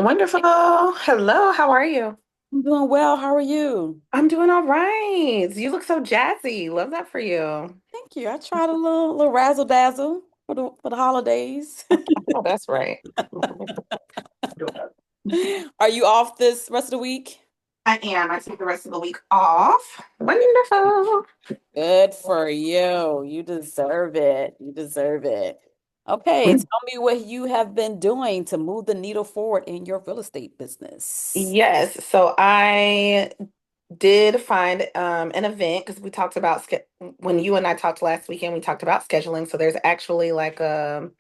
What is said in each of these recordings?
Wonderful. Hello, how are you? I'm doing well. How are you? I'm doing all right. You look so jazzy. Love that for you. Thank you. I tried a little razzle dazzle for the holidays. Oh, that's right. Are you off this rest of the week? I am. I take the rest of the week off. Wonderful. Good for you. You deserve it. You deserve it. Okay, tell me what you have been doing to move the needle forward in your real estate business. Yes, so I did find an event because we talked about when you and I talked last weekend, we talked about scheduling. So there's actually like a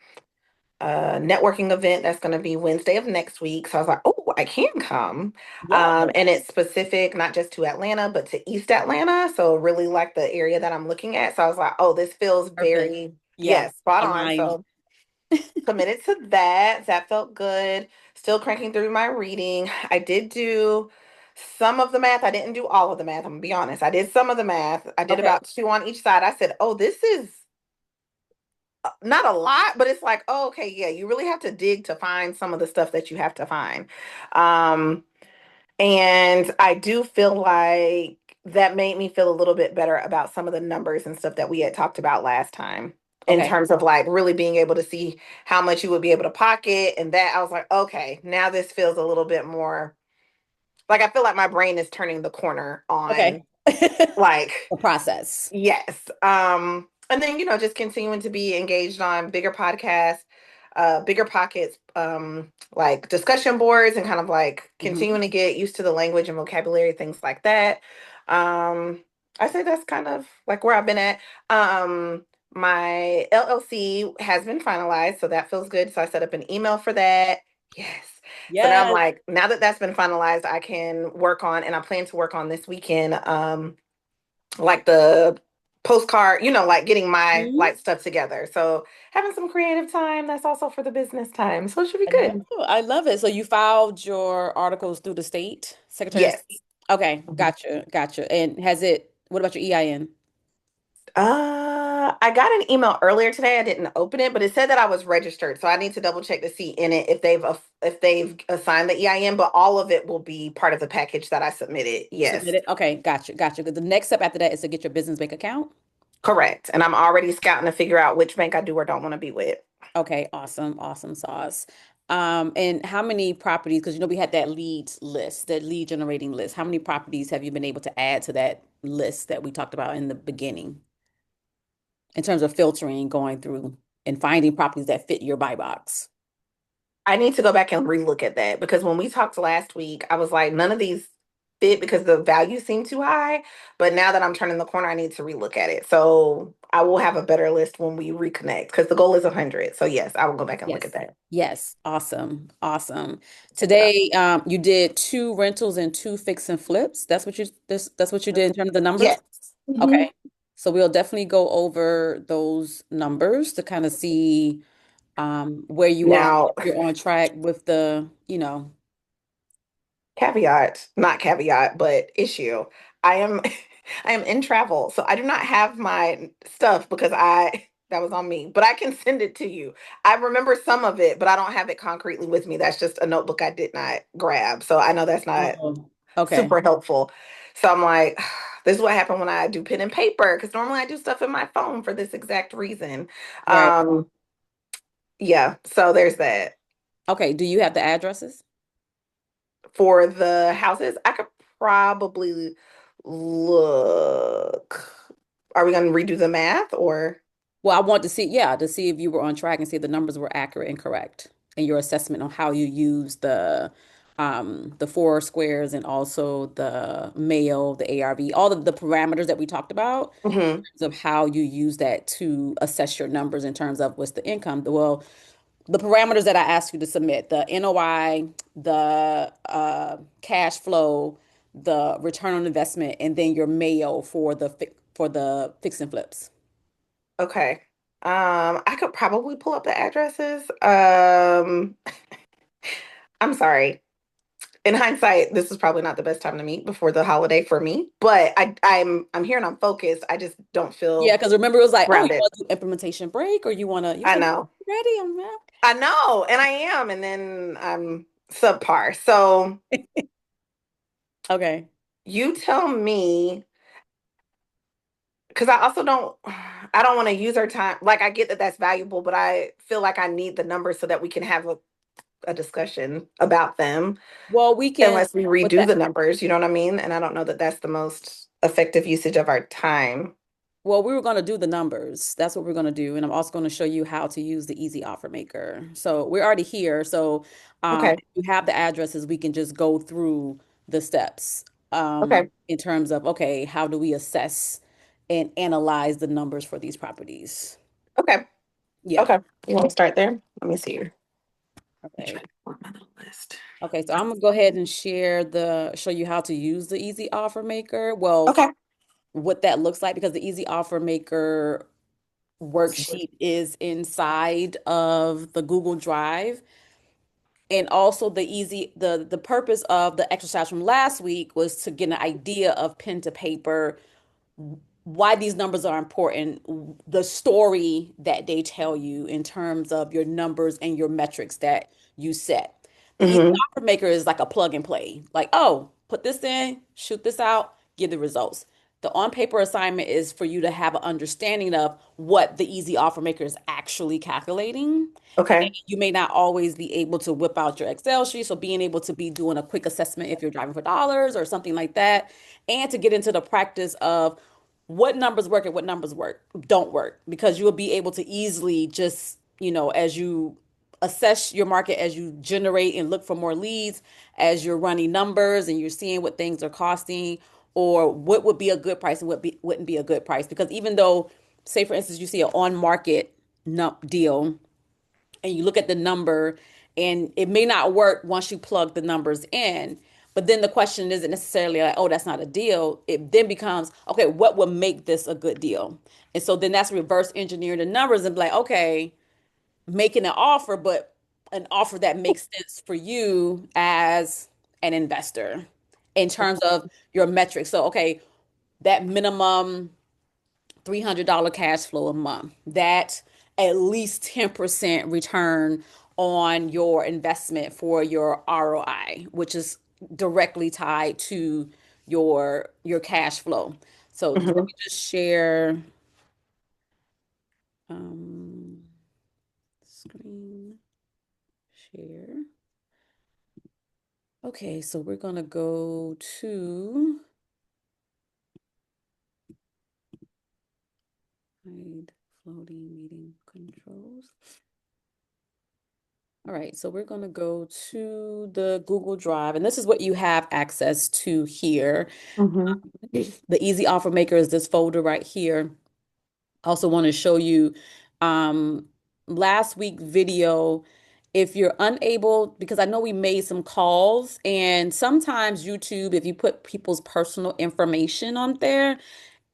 networking event that's going to be Wednesday of next week. So I was like, oh, I can come. Yeah. And it's specific, not just to Atlanta, but to East Atlanta. So really like the area that I'm looking at. So I was like, oh, this feels Perfect. very, Yes, yes, spot on. aligned. So committed to that. That felt good. Still cranking through my reading. I did do some of the math. I didn't do all of the math. I'm gonna be honest. I did some of the math. I did Okay. about two on each side. I said, oh, this is not a lot, but it's like, oh, okay, yeah, you really have to dig to find some of the stuff that you have to find. Um, and I do feel like that made me feel a little bit better about some of the numbers and stuff that we had talked about last time in Okay. terms of like really being able to see how much you would be able to pocket. And that I was like, okay, now this feels a little bit more like I feel like my brain is turning the corner Okay. on like The process. yes. And then, just continuing to be engaged on bigger podcasts, bigger pockets, like discussion boards and kind of like Mhm. continuing to get used to the language and vocabulary, things like that. Um, I say that's kind of like where I've been at. My LLC has been finalized, so that feels good. So I set up an email for that. Yes. So now I'm Yes. like, now that that's been finalized, I can work on, and I plan to work on this weekend. Like the postcard, like getting my Mhm. like stuff together. So having some creative time that's also for the business time. So it should be I know. good. I love it. So you filed your articles through the state, Secretary of Yes. State? Okay, Mhm. gotcha, gotcha. And what about your EIN? I got an email earlier today. I didn't open it, but it said that I was registered. So I need to double check to see in it if they've assigned the EIN, but all of it will be part of the package that I submitted. Yes. Submitted? Okay, gotcha, gotcha. 'Cause the next step after that is to get your business bank account. Correct. And I'm already scouting to figure out which bank I do or don't want to be with. Okay, awesome, awesome sauce. And how many properties, because we had that leads list, that lead generating list. How many properties have you been able to add to that list that we talked about in the beginning in terms of filtering, going through and finding properties that fit your buy box? I need to go back and relook at that because when we talked last week, I was like, none of these fit because the value seemed too high. But now that I'm turning the corner, I need to relook at it. So I will have a better list when we reconnect because the goal is 100. So yes, I will go back and look at Yes. that. Yes. Awesome. Awesome. Yeah. Today, you did two rentals and two fix and flips. That's what you did in terms of the numbers? Yes. Mhm. Okay. So we'll definitely go over those numbers to kind of see where you are, Now, if you're on track with the. caveat, not caveat, but issue. I am I am in travel, so I do not have my stuff because I that was on me, but I can send it to you. I remember some of it, but I don't have it concretely with me. That's just a notebook I did not grab. So I know that's not Oh, okay. super helpful. So I'm like, this is what happened when I do pen and paper, because normally I do stuff in my phone for this exact reason. Right. Um, yeah, so there's that. Okay. Do you have the addresses? For the houses, I could probably look. Are we going to redo the math or? Well, I want to see, yeah, to see if you were on track and see if the numbers were accurate and correct, and your assessment on how you use the four squares and also the Mayo, the ARV, all of the parameters that we talked about Mhm. of how you use that to assess your numbers in terms of what's the income. Well, the parameters that I asked you to submit, the NOI, the cash flow, the return on investment, and then your Mayo for the fix and flips. Okay. I could probably pull up the addresses. I'm sorry. In hindsight, this is probably not the best time to meet before the holiday for me, but I'm here and I'm focused. I just don't Yeah, feel because remember it was like, oh, you grounded. want to do implementation break or you want to, you was I like, know. ready? I'm ready. I know, and I am, and then I'm subpar. So Okay. you tell me, because I also don't, I don't want to use our time. Like, I get that that's valuable, but I feel like I need the numbers so that we can have a discussion about them Well, we can unless we with redo that. the numbers. You know what I mean? And I don't know that that's the most effective usage of our time. Well, we were going to do the numbers. That's what we're going to do. And I'm also going to show you how to use the Easy Offer Maker. So we're already here. So Okay. if you have the addresses, we can just go through the steps Okay. in terms of, okay, how do we assess and analyze the numbers for these properties? Okay. Yeah. Okay. You want to start there? Let me see here. Let me try Okay. to pull up my little list. Okay. So I'm going to go ahead and show you how to use the Easy Offer Maker. Well, Okay. what that looks like because the Easy Offer Maker worksheet is inside of the Google Drive. And also the purpose of the exercise from last week was to get an idea of pen to paper, why these numbers are important, the story that they tell you in terms of your numbers and your metrics that you set. The Easy Mm-hmm. Offer Maker is like a plug and play. Like, oh, put this in, shoot this out, give the results. The on paper assignment is for you to have an understanding of what the Easy Offer Maker is actually calculating. And Okay. you may not always be able to whip out your Excel sheet. So being able to be doing a quick assessment if you're driving for dollars or something like that, and to get into the practice of what numbers work and what numbers don't work, because you will be able to easily just, as you assess your market, as you generate and look for more leads, as you're running numbers and you're seeing what things are costing or what would be a good price and wouldn't be a good price. Because even though, say for instance, you see an on market deal and you look at the number and it may not work once you plug the numbers in. But then the question isn't necessarily like, oh, that's not a deal. It then becomes, okay, what would make this a good deal? And so then that's reverse engineering the numbers and be like, okay, making an offer, but an offer that makes sense for you as an investor in terms of your metrics. So, okay, that minimum $300 cash flow a month, that at least 10% return on your investment for your ROI, which is directly tied to your cash flow. So let Mm-hmm. me just share um, screen share. Okay, so we're gonna go to hide floating meeting controls. All right, so we're going to go to the Google Drive, and this is what you have access to here. Mm-hmm. The Easy Offer Maker is this folder right here. I also want to show you um, last week video. If you're unable, because I know we made some calls, and sometimes YouTube, if you put people's personal information on there,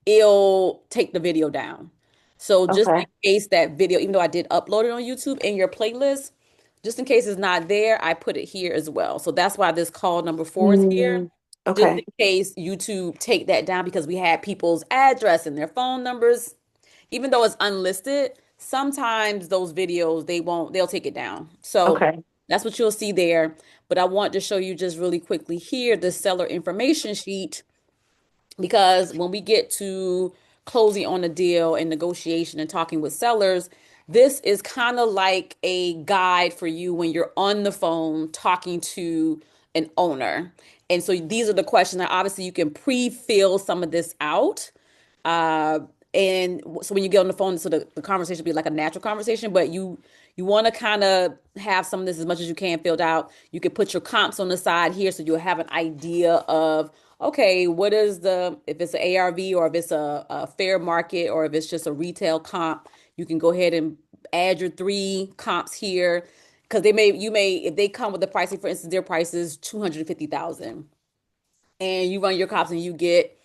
it'll take the video down. So just in Okay. case that video, even though I did upload it on YouTube in your playlist, just in case it's not there, I put it here as well. So that's why this call number 4 is here. Mm, Just in okay. case YouTube take that down because we had people's address and their phone numbers. Even though it's unlisted, sometimes those videos they'll take it down. So Okay. that's what you'll see there. But I want to show you just really quickly here the seller information sheet because when we get to closing on a deal and negotiation and talking with sellers, this is kind of like a guide for you when you're on the phone talking to an owner. And so these are the questions that obviously you can pre-fill some of this out. Uh, and so when you get on the phone, so the conversation will be like a natural conversation, but you want to kind of have some of this as much as you can filled out. You can put your comps on the side here so you'll have an idea of, okay, what is if it's an ARV or if it's a fair market or if it's just a retail comp, you can go ahead and add your 3 comps here. Because if they come with the pricing, for instance, their price is 250,000 and you run your comps and you get,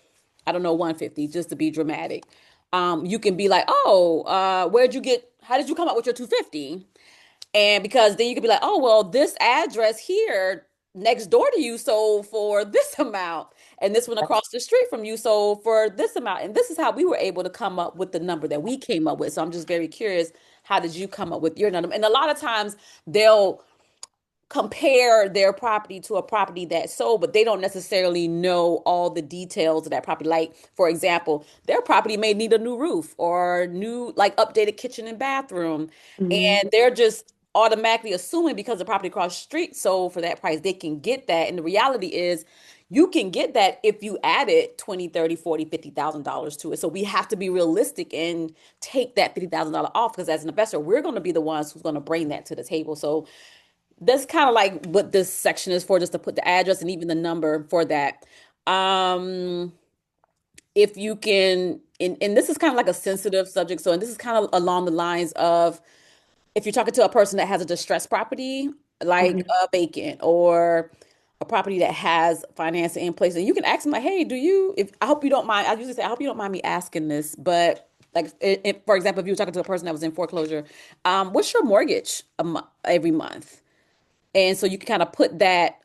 I don't know, 150 just to be dramatic. You can be like, oh, how did you come up with your 250? And because then you could be like, oh, well, this address here next door to you sold for this amount, and this one across the street from you sold for this amount. And this is how we were able to come up with the number that we came up with. So I'm just very curious, how did you come up with your number? And a lot of times they'll compare their property to a property that's sold, but they don't necessarily know all the details of that property. Like, for example, their property may need a new roof or new, like, updated kitchen and bathroom. Mhm. And they're just automatically assuming because the property across the street sold for that price, they can get that. And the reality is, you can get that if you added 20, 30, 40, $50,000 to it. So we have to be realistic and take that $50,000 off because as an investor, we're going to be the ones who's going to bring that to the table. So that's kind of like what this section is for, just to put the address and even the number for that. Um, if you can, and this is kind of like a sensitive subject. So, and this is kind of along the lines of if you're talking to a person that has a distressed property, like Mhm. a vacant or a property that has financing in place, and you can ask them like, "Hey, do you? If I hope you don't mind." I usually say, "I hope you don't mind me asking this," but like, for example, if you were talking to a person that was in foreclosure, what's your mortgage every month? And so you can kind of put that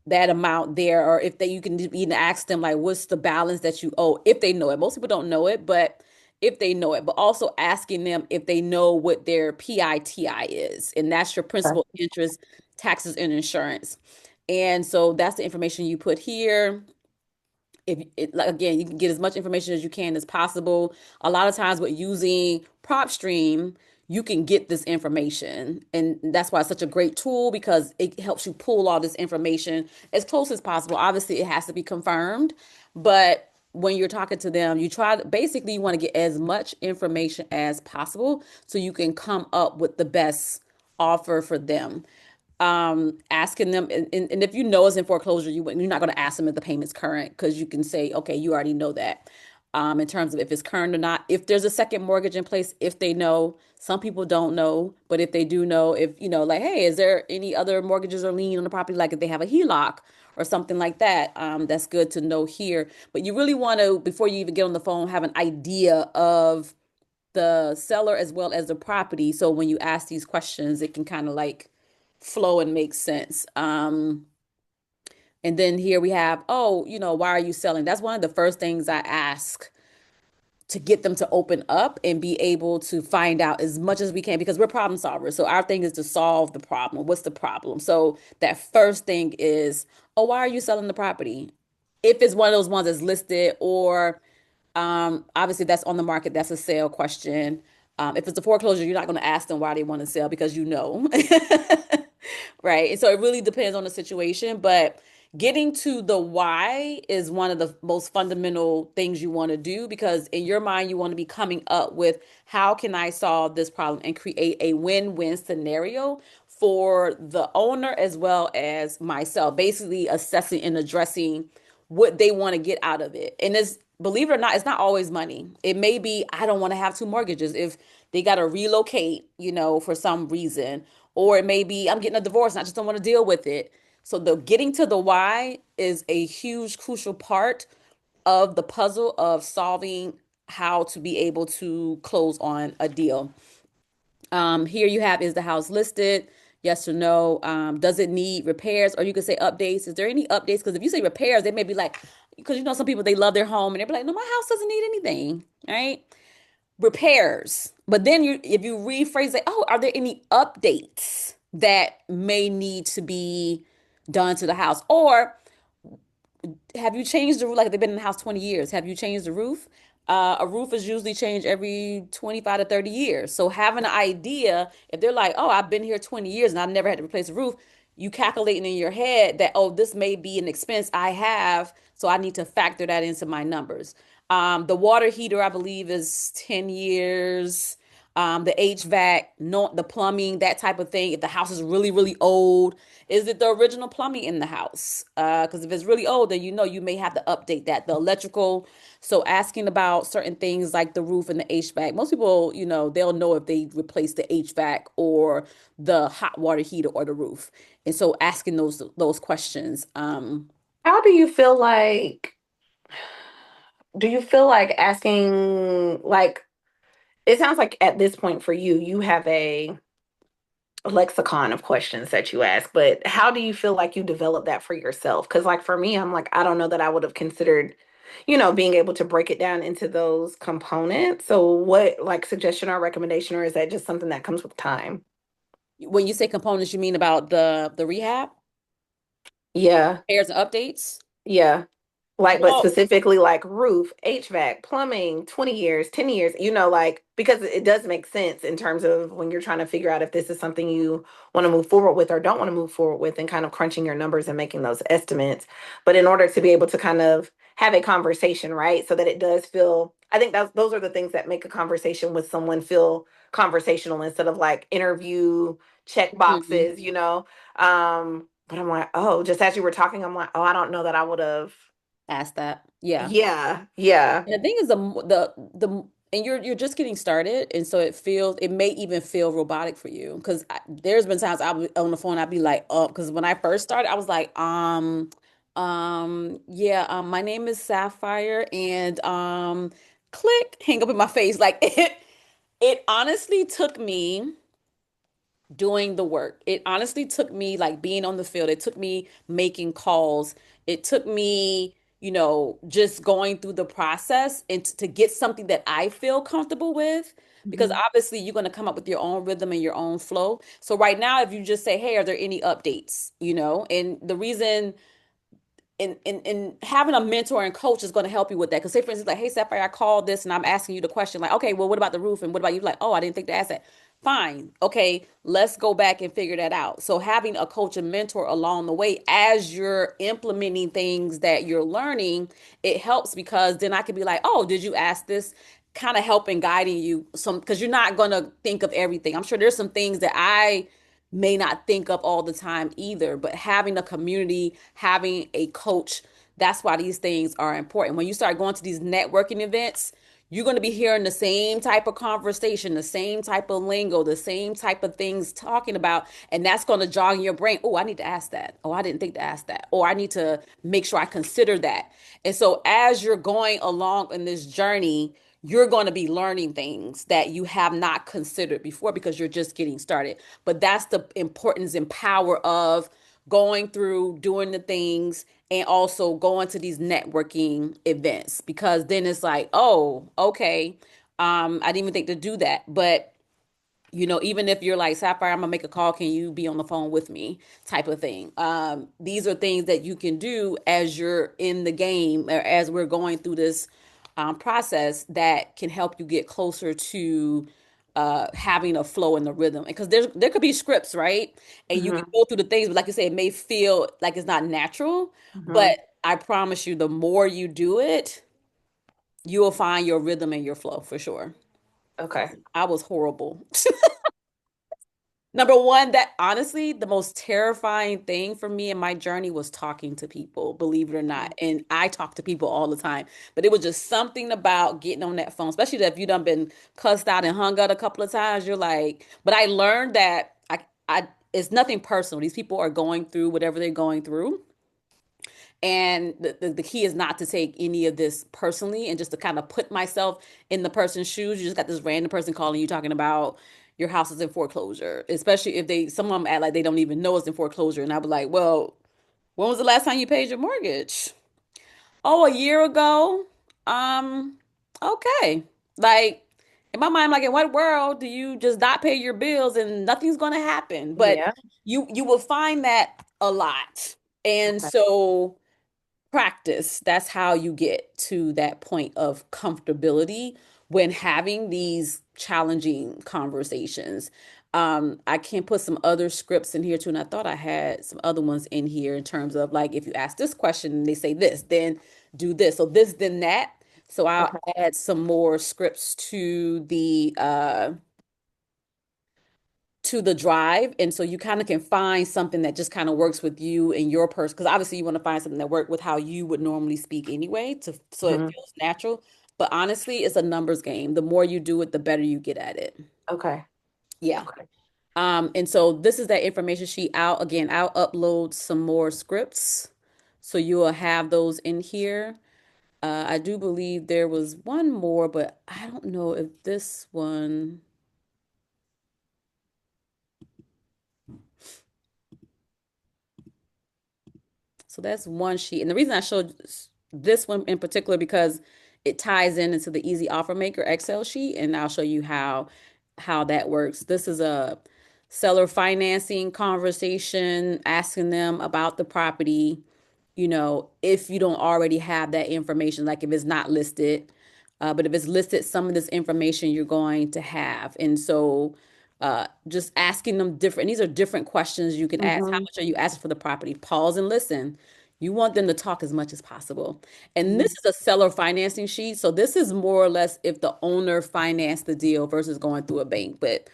amount there, or if they you can even ask them like, what's the balance that you owe if they know it. Most people don't know it, but if they know it, but also asking them if they know what their PITI is, and that's your principal, interest, taxes, and insurance. And so that's the information you put here. If it, like, again, you can get as much information as you can as possible. A lot of times with using PropStream, you can get this information, and that's why it's such a great tool because it helps you pull all this information as close as possible. Obviously it has to be confirmed, but when you're talking to them, you try to basically you want to get as much information as possible so you can come up with the best offer for them. Asking them, and if you know it's in foreclosure, you're not going to ask them if the payment's current because you can say, okay, you already know that. In terms of if it's current or not, if there's a second mortgage in place, if they know, some people don't know, but if they do know, if you know, like, hey, is there any other mortgages or lien on the property, like if they have a HELOC or something like that, that's good to know here. But you really want to, before you even get on the phone, have an idea of the seller as well as the property. So when you ask these questions, it can kind of like flow and make sense. And then here we have, oh, why are you selling? That's one of the first things I ask to get them to open up and be able to find out as much as we can because we're problem solvers. So our thing is to solve the problem. What's the problem? So that first thing is, oh, why are you selling the property? If it's one of those ones that's listed or obviously that's on the market, that's a sale question. If it's a foreclosure, you're not going to ask them why they want to sell because you know. Right. And so it really depends on the situation, but getting to the why is one of the most fundamental things you want to do because in your mind, you want to be coming up with how can I solve this problem and create a win-win scenario for the owner as well as myself, basically assessing and addressing what they want to get out of it. And it's, believe it or not, it's not always money. It may be, I don't want to have two mortgages if they got to relocate, for some reason. Or it may be, I'm getting a divorce and I just don't want to deal with it. So the getting to the why is a huge, crucial part of the puzzle of solving how to be able to close on a deal. Here you have, is the house listed? Yes or no? Does it need repairs? Or you could say updates. Is there any updates? Because if you say repairs, they may be like, because some people they love their home and they're like, no, my house doesn't need anything, right? Repairs. But then if you rephrase it, oh, are there any updates that may need to be done to the house? Or have you changed the roof? Like they've been in the house 20 years. Have you changed the roof? A roof is usually changed every 25 to 30 years. So having an idea, if they're like, oh, I've been here 20 years and I've never had to replace a roof, you calculating in your head that, oh, this may be an expense I have, so I need to factor that into my numbers. The water heater, I believe, is 10 years. The HVAC, no, the plumbing, that type of thing. If the house is really, really old, is it the original plumbing in the house? Because if it's really old, then you may have to update that. The electrical, so asking about certain things like the roof and the HVAC. Most people, they'll know if they replace the HVAC or the hot water heater or the roof. And so asking those questions. How do you feel like, do you feel like asking, like, it sounds like at this point for you, you have a lexicon of questions that you ask, but how do you feel like you develop that for yourself? Because, like, for me, I'm like, I don't know that I would have considered, being able to break it down into those components. So, what, like, suggestion or recommendation, or is that just something that comes with time? When you say components, you mean about the rehab, Yeah. repairs and updates? Yeah. Like, but Well, specifically like roof, HVAC, plumbing, 20 years, 10 years, like, because it does make sense in terms of when you're trying to figure out if this is something you want to move forward with or don't want to move forward with, and kind of crunching your numbers and making those estimates. But in order to be able to kind of have a conversation, right? So that it does feel, I think those are the things that make a conversation with someone feel conversational instead of like interview check mhm, boxes. But I'm like, oh, just as you were talking, I'm like, oh, I don't know that I would have. ask that. Yeah. Yeah, yeah. And the thing is the and you're just getting started, and so it may even feel robotic for you because there's been times I'll be on the phone, I'll be like, oh, because when I first started, I was like, yeah, my name is Sapphire, and click, hang up in my face, like it honestly took me doing the work. It honestly took me like being on the field. It took me making calls. It took me, just going through the process and to get something that I feel comfortable with. Because Hmm. obviously you're going to come up with your own rhythm and your own flow. So right now, if you just say, "Hey, are there any updates?" And the reason in having a mentor and coach is going to help you with that. Because say for instance, like, hey Sapphire, I called this and I'm asking you the question, like, okay, well, what about the roof? And what about you? Like, oh, I didn't think to ask that. Fine. Okay, let's go back and figure that out. So having a coach and mentor along the way as you're implementing things that you're learning, it helps because then I could be like, oh, did you ask this? Kind of helping guiding you some because you're not going to think of everything. I'm sure there's some things that I may not think of all the time either, but having a community, having a coach, that's why these things are important. When you start going to these networking events, you're going to be hearing the same type of conversation, the same type of lingo, the same type of things talking about, and that's going to jog in your brain. Oh, I need to ask that. Oh, I didn't think to ask that. Or I need to make sure I consider that. And so as you're going along in this journey, you're going to be learning things that you have not considered before because you're just getting started. But that's the importance and power of going through, doing the things, and also going to these networking events because then it's like, oh, okay. I didn't even think to do that. But even if you're like, Sapphire, I'm gonna make a call, can you be on the phone with me? Type of thing. These are things that you can do as you're in the game or as we're going through this process that can help you get closer to having a flow in the rhythm. Because there could be scripts, right? And you can Hmm. go through the things, but like you say, it may feel like it's not natural. Hmm. But I promise you, the more you do it, you will find your rhythm and your flow for sure. Okay. I was horrible. Number one, that honestly, the most terrifying thing for me in my journey was talking to people, believe it or not. And I talk to people all the time, but it was just something about getting on that phone, especially if you done been cussed out and hung out a couple of times. You're like, but I learned that it's nothing personal. These people are going through whatever they're going through. And the key is not to take any of this personally and just to kind of put myself in the person's shoes. You just got this random person calling you talking about your house is in foreclosure, especially if some of them act like they don't even know it's in foreclosure. And I was like, well, when was the last time you paid your mortgage? Oh, a year ago. Um, okay. Like in my mind, like in what world do you just not pay your bills and nothing's gonna happen? But Yeah. you will find that a lot. And Okay. so practice. That's how you get to that point of comfortability when having these challenging conversations. I can put some other scripts in here too, and I thought I had some other ones in here in terms of like if you ask this question and they say this, then do this. So this, then that. So I'll Okay. add some more scripts to the drive, and so you kind of can find something that just kind of works with you and your person, because obviously you want to find something that work with how you would normally speak anyway, to so it Hmm. feels natural. But honestly, it's a numbers game. The more you do it, the better you get at it. Okay. Yeah. Okay. And so this is that information sheet. I'll upload some more scripts, so you will have those in here. I do believe there was one more, but I don't know if this one. So that's one sheet. And the reason I showed this one in particular because it ties into the Easy Offer Maker Excel sheet, and I'll show you how that works. This is a seller financing conversation, asking them about the property, if you don't already have that information, like if it's not listed. But if it's listed, some of this information you're going to have. And so just asking them different, and these are different questions you can ask. How Mm-hmm. much are you asking for the property? Pause and listen. You want them to talk as much as possible. And this Mm-hmm. is a seller financing sheet. So this is more or less if the owner financed the deal versus going through a bank. But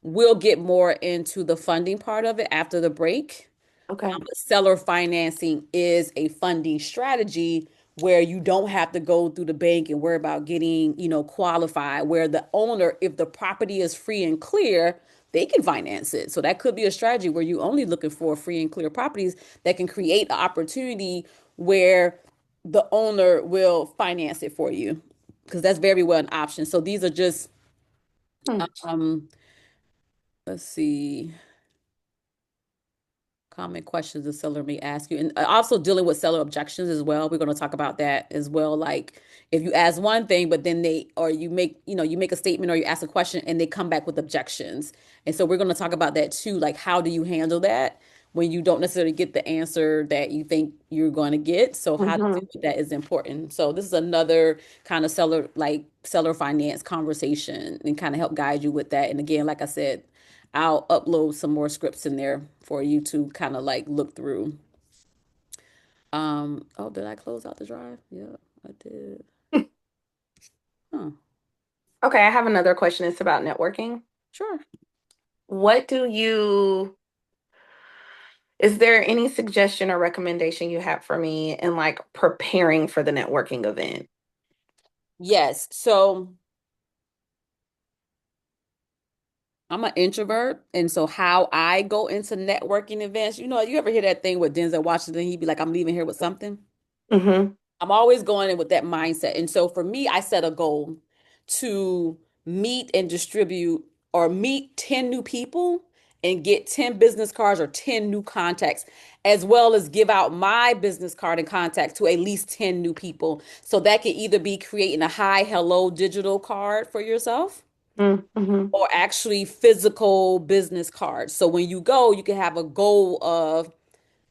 we'll get more into the funding part of it after the break. Okay. But seller financing is a funding strategy where you don't have to go through the bank and worry about getting, qualified, where the owner, if the property is free and clear, they can finance it. So that could be a strategy where you only looking for free and clear properties that can create an opportunity where the owner will finance it for you, because that's very well an option. So these are just Hmm. um let's see, common questions the seller may ask you, and also dealing with seller objections as well. We're going to talk about that as well. Like if you ask one thing, but then or you make a statement or you ask a question and they come back with objections. And so we're going to talk about that too. Like, how do you handle that when you don't necessarily get the answer that you think you're going to get? So how to deal Mm-hmm. with that is important. So this is another kind of seller finance conversation and kind of help guide you with that. And again, like I said, I'll upload some more scripts in there for you to kind of like look through. Oh, did I close out the drive? Yeah, I did. Huh. Okay, I have another question. It's about networking. Sure. What do you, is there any suggestion or recommendation you have for me in like preparing for the networking event? Yes. So I'm an introvert, and so how I go into networking events, you ever hear that thing with Denzel Washington? He'd be like, "I'm leaving here with something." Mm-hmm. I'm always going in with that mindset. And so for me, I set a goal to meet and distribute or meet 10 new people and get 10 business cards or 10 new contacts, as well as give out my business card and contact to at least 10 new people. So that can either be creating a hi, hello digital card for yourself Mm-hmm. or actually physical business cards. So when you go, you can have a goal of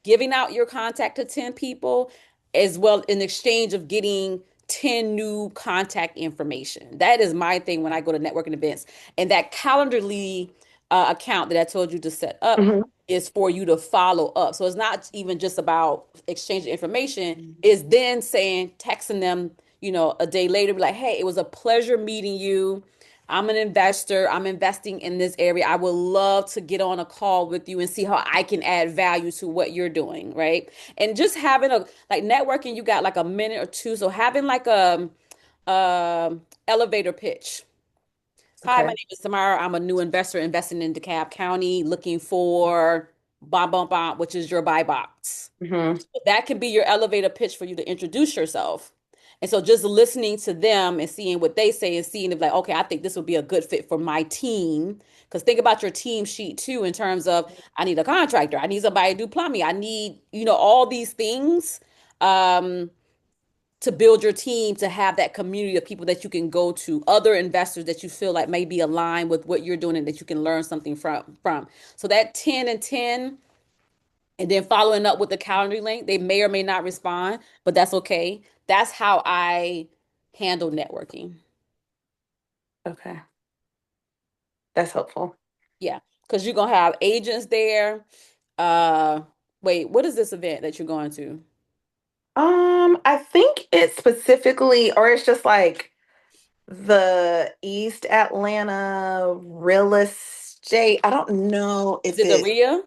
giving out your contact to 10 people as well in exchange of getting 10 new contact information. That is my thing when I go to networking events. And that Calendarly account that I told you to set up Mm-hmm. is for you to follow up. So it's not even just about exchanging information, it's then saying, texting them, a day later, be like, hey, it was a pleasure meeting you. I'm an investor. I'm investing in this area. I would love to get on a call with you and see how I can add value to what you're doing, right? And just having a like networking, you got like a minute or two. So having like a elevator pitch. Hi, my Okay. name is Tamara. I'm a new investor investing in DeKalb County, looking for bomb bomb bomb, which is your buy box. Mm-hmm. That can be your elevator pitch for you to introduce yourself. And so just listening to them and seeing what they say and seeing if like, okay, I think this would be a good fit for my team. Because think about your team sheet too, in terms of I need a contractor, I need somebody to do plumbing, I need, all these things um, to build your team, to have that community of people that you can go to, other investors that you feel like may be aligned with what you're doing and that you can learn something from. So that 10 and 10 and then following up with the calendar link. They may or may not respond, but that's okay. That's how I handle networking. Okay. That's helpful. Yeah, because you're gonna have agents there. Uh, wait, what is this event that you're going to? I think it's specifically, or it's just like the East Atlanta real estate. I don't know Is if it the RIA?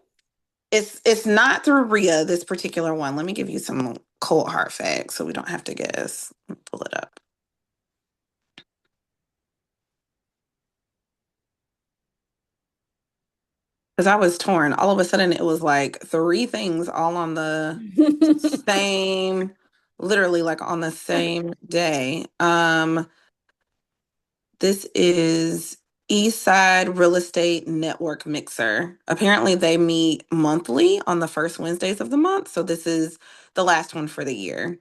it's not through RIA, this particular one. Let me give you some cold hard facts so we don't have to guess. Let me pull it up. Because I was torn. All of a sudden it was like three things all on the same, literally like on the same day. This is East Side Real Estate Network Mixer. Apparently, they meet monthly on the first Wednesdays of the month. So this is the last one for the year.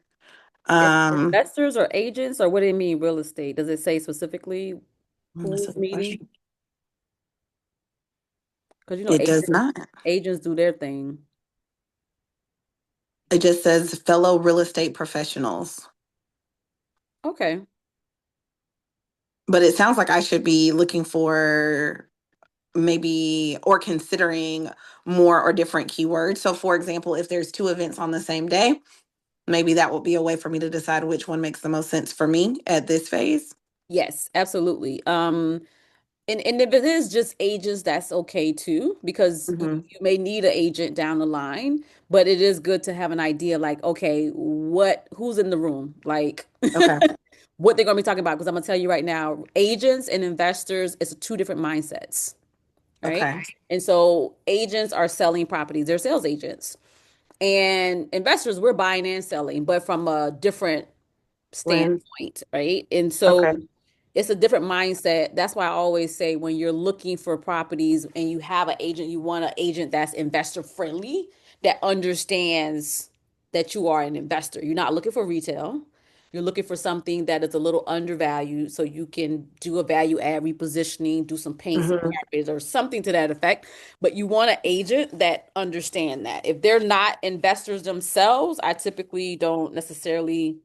Um, Investors or agents, or what do you mean real estate? Does it say specifically that's a who's good meeting? question. Because you know, It does not. agents do their thing. It just says fellow real estate professionals. Okay. But it sounds like I should be looking for maybe or considering more or different keywords. So, for example, if there's two events on the same day, maybe that will be a way for me to decide which one makes the most sense for me at this phase. Yes, absolutely. And if it is just agents, that's okay too, because Hmm. you may need an agent down the line, but it is good to have an idea like, okay, who's in the room? Like Okay. what they're gonna be talking about. Because I'm gonna tell you right now, agents and investors, it's two different mindsets, right? Okay. And so agents are selling properties, they're sales agents. And investors, we're buying and selling, but from a different Lens. standpoint, right? And so Okay. it's a different mindset. That's why I always say when you're looking for properties and you have an agent, you want an agent that's investor friendly, that understands that you are an investor. You're not looking for retail. You're looking for something that is a little undervalued so you can do a value add repositioning, do some paint, some Hmm. carpets or something to that effect. But you want an agent that understand that. If they're not investors themselves, I typically don't necessarily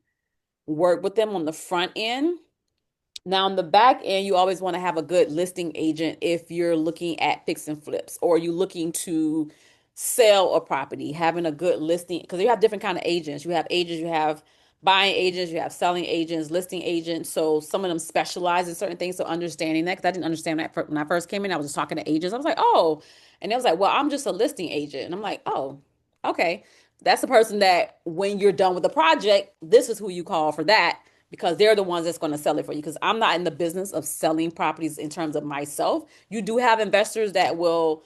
work with them on the front end. Now, on the back end, you always want to have a good listing agent if you're looking at fix and flips or you looking to sell a property, having a good listing because you have different kind of agents. You have buying agents, you have selling agents, listing agents. So some of them specialize in certain things. So understanding that, because I didn't understand that when I first came in, I was just talking to agents. I was like, oh, and they was like, well, I'm just a listing agent. And I'm like, oh, okay. That's the person that when you're done with the project, this is who you call for that because they're the ones that's going to sell it for you. Because I'm not in the business of selling properties in terms of myself. You do have investors that will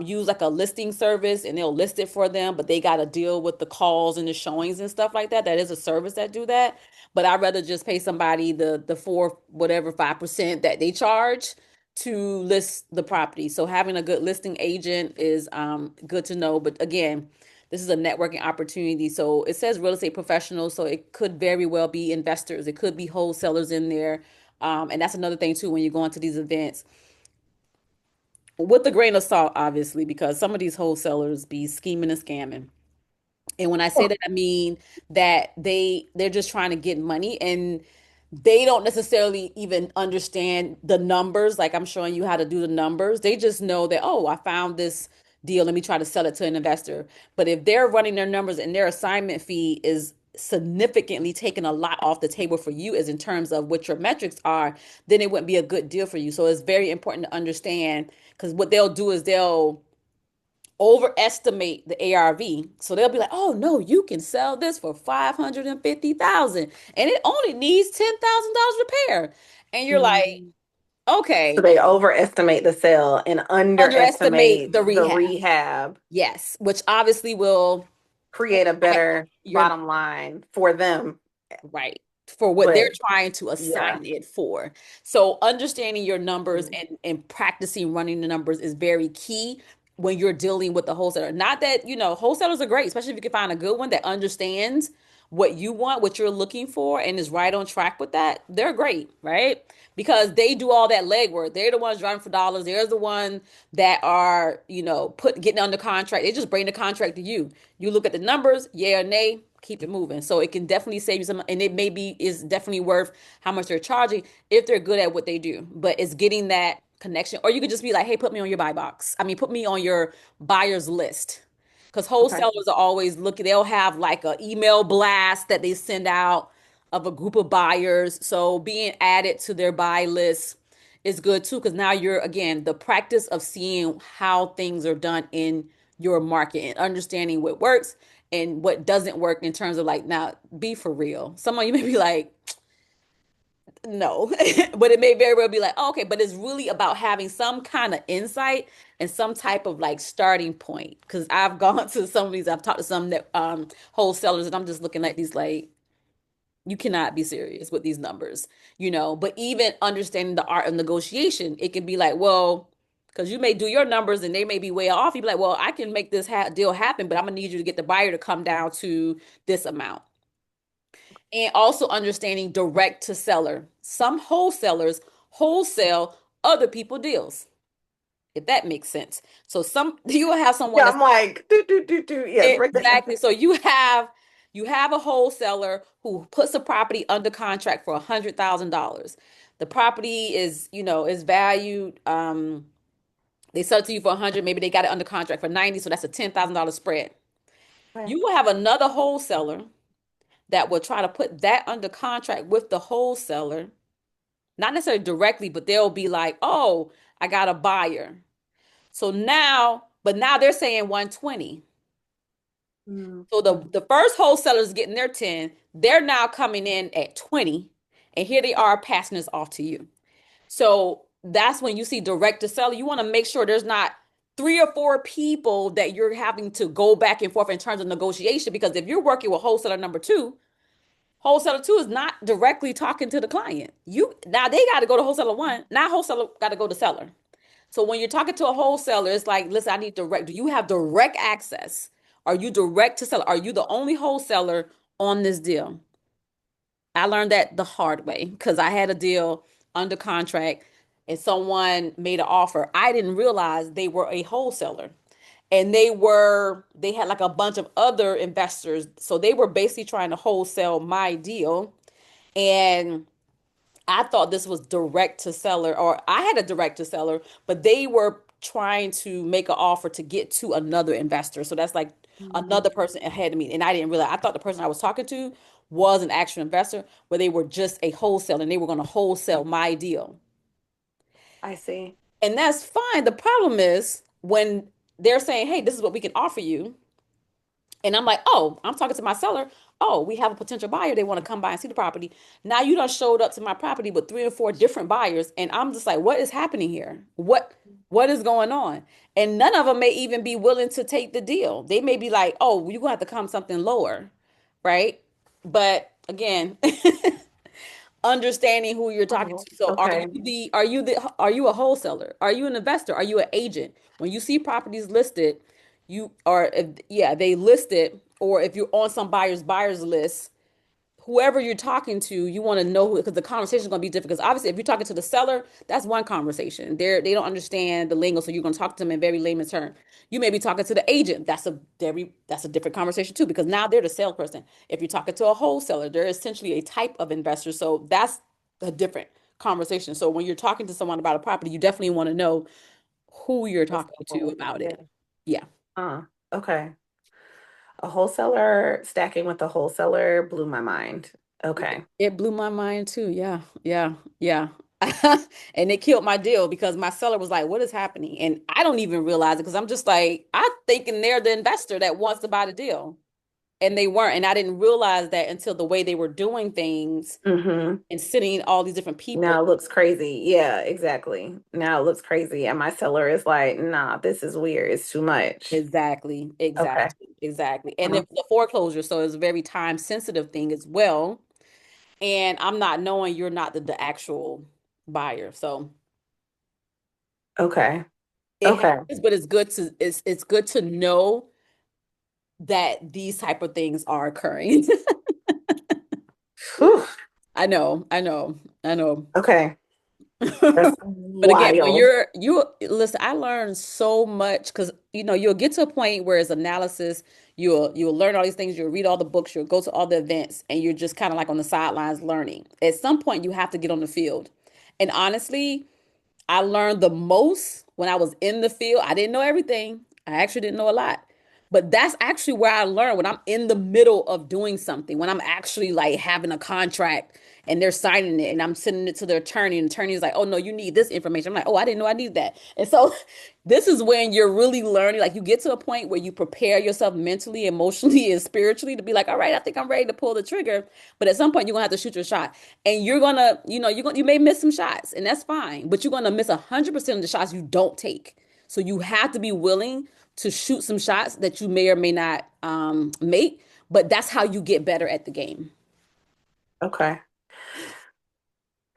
use like a listing service and they'll list it for them, but they got to deal with the calls and the showings and stuff like that. That is a service that do that. But I'd rather just pay somebody the four whatever 5% that they charge to list the property. So having a good listing agent is good to know. But again, this is a networking opportunity. So it says real estate professionals. So it could very well be investors. It could be wholesalers in there. And that's another thing too when you go into these events with a grain of salt, obviously, because some of these wholesalers be scheming and scamming. And when I say that, I mean that they're just trying to get money and they don't necessarily even understand the numbers. Like I'm showing you how to do the numbers. They just know that, oh, I found this deal. Let me try to sell it to an investor. But if they're running their numbers and their assignment fee is significantly taking a lot off the table for you as in terms of what your metrics are, then it wouldn't be a good deal for you. So it's very important to understand because what they'll do is they'll overestimate the ARV. So they'll be like, "Oh no, you can sell this for 550,000 and it only needs $10,000 repair." And you're like, Hmm. So "Okay, they overestimate the sale and underestimate underestimate the the rehab." rehab, Yes, which obviously will create a impact better your bottom line for them. right for what they're But trying to yeah. assign it for. So understanding your numbers Mhm. and practicing running the numbers is very key when you're dealing with the wholesaler. Not that, wholesalers are great, especially if you can find a good one that understands what you want, what you're looking for, and is right on track with that. They're great, right? Because they do all that legwork. They're the ones driving for dollars. They're the one that are, getting under contract. They just bring the contract to you. You look at the numbers, yeah or nay, keep it moving. So it can definitely save you some, and it maybe is definitely worth how much they're charging if they're good at what they do. But it's getting that connection, or you could just be like, hey, put me on your buy box. I mean, put me on your buyer's list. Because Okay. wholesalers are always looking, they'll have like an email blast that they send out of a group of buyers. So being added to their buy list is good too, because now you're again the practice of seeing how things are done in your market and understanding what works and what doesn't work in terms of like now be for real. Some of you may be like, no, but it may very well be like, oh, okay, but it's really about having some kind of insight and some type of like starting point. Because I've gone to some of these, I've talked to some that wholesalers, and I'm just looking at these like, you cannot be serious with these numbers. But even understanding the art of negotiation, it can be like, well, because you may do your numbers and they may be way off. You'd be like, well, I can make this deal happen, but I'm gonna need you to get the buyer to come down to this amount. And also understanding direct to seller. Some wholesalers wholesale other people deals. if that makes sense. So some you will have someone Yeah, that's I'm like, do. Yeah, break that down. exactly. So you have a wholesaler who puts a property under contract for $100,000. The property is, is valued. They sell it to you for 100. Maybe they got it under contract for 90. So that's a $10,000 spread. Okay. You will have another wholesaler that will try to put that under contract with the wholesaler, not necessarily directly, but they'll be like, oh, I got a buyer. So now they're saying 120. So Mhm. the first wholesaler is getting their 10. They're now coming in at 20. And here they are passing this off to you. So that's when you see direct to seller. You want to make sure there's not three or four people that you're having to go back and forth in terms of negotiation. Because if you're working with wholesaler number two, wholesaler two is not directly talking to the client. You now they got to go to wholesaler one. Now wholesaler got to go to seller. So when you're talking to a wholesaler, it's like, listen, I need direct. Do you have direct access? Are you direct to seller? Are you the only wholesaler on this deal? I learned that the hard way because I had a deal under contract and someone made an offer. I didn't realize they were a wholesaler and they had like a bunch of other investors. So they were basically trying to wholesale my deal. And I thought this was direct to seller, or I had a direct to seller, but they were trying to make an offer to get to another investor. So that's like Mhm. another person ahead of me. And I didn't realize, I thought the person I was talking to was an actual investor, but they were just a wholesaler and they were going to wholesale my deal. I see. And that's fine. The problem is when they're saying, hey, this is what we can offer you. And I'm like, oh, I'm talking to my seller. Oh, we have a potential buyer. They want to come by and see the property. Now you done showed up to my property with three or four different buyers, and I'm just like, what is happening here? What is going on? And none of them may even be willing to take the deal. They may be like, oh, you're gonna have to come something lower, right? But again, understanding who you're talking Oh, to. So okay. are you a wholesaler? Are you an investor? Are you an agent? When you see properties listed, you are if yeah, they list it, or if you're on some buyer's list, whoever you're talking to, you want to know who, because the conversation is going to be different. Because obviously, if you're talking to the seller, that's one conversation. They don't understand the lingo, so you're going to talk to them in very layman's term. You may be talking to the agent. That's a different conversation too, because now they're the salesperson. If you're talking to a wholesaler, they're essentially a type of investor. So that's a different conversation. So when you're talking to someone about a property, you definitely want to know who you're That's talking the to whole. about Yeah. it. Yeah. Okay. A wholesaler stacking with a wholesaler blew my mind. Okay. It blew my mind too. Yeah, yeah, yeah. And it killed my deal because my seller was like, "What is happening?" And I don't even realize it because I'm just like, I'm thinking they're the investor that wants to buy the deal, and they weren't. And I didn't realize that until the way they were doing things Mm-hmm. and sitting all these different people. Now it looks crazy. Yeah, exactly. Now it looks crazy. And my seller is like, nah, this is weird. It's too much. Exactly, Okay. exactly, exactly. And Mm. it was a foreclosure, so it's a very time sensitive thing as well. And I'm not knowing you're not the actual buyer, so. Okay. It Okay. happens, but it's good to know that these type of things are occurring. Whew. I know, I know, I know. Okay. That's But again, when wild. you listen, I learned so much because you'll get to a point where it's analysis, you'll learn all these things, you'll read all the books, you'll go to all the events, and you're just kind of like on the sidelines learning. At some point, you have to get on the field. And honestly, I learned the most when I was in the field. I didn't know everything. I actually didn't know a lot. But that's actually where I learned when I'm in the middle of doing something, when I'm actually like having a contract and they're signing it and I'm sending it to the attorney and the attorney is like, oh no, you need this information. I'm like, oh, I didn't know I need that. And so this is when you're really learning, like you get to a point where you prepare yourself mentally, emotionally, and spiritually to be like, all right, I think I'm ready to pull the trigger. But at some point you're gonna have to shoot your shot. And you're gonna, you may miss some shots, and that's fine, but you're gonna miss 100% of the shots you don't take. So you have to be willing to shoot some shots that you may or may not make, but that's how you get better at the game. Okay.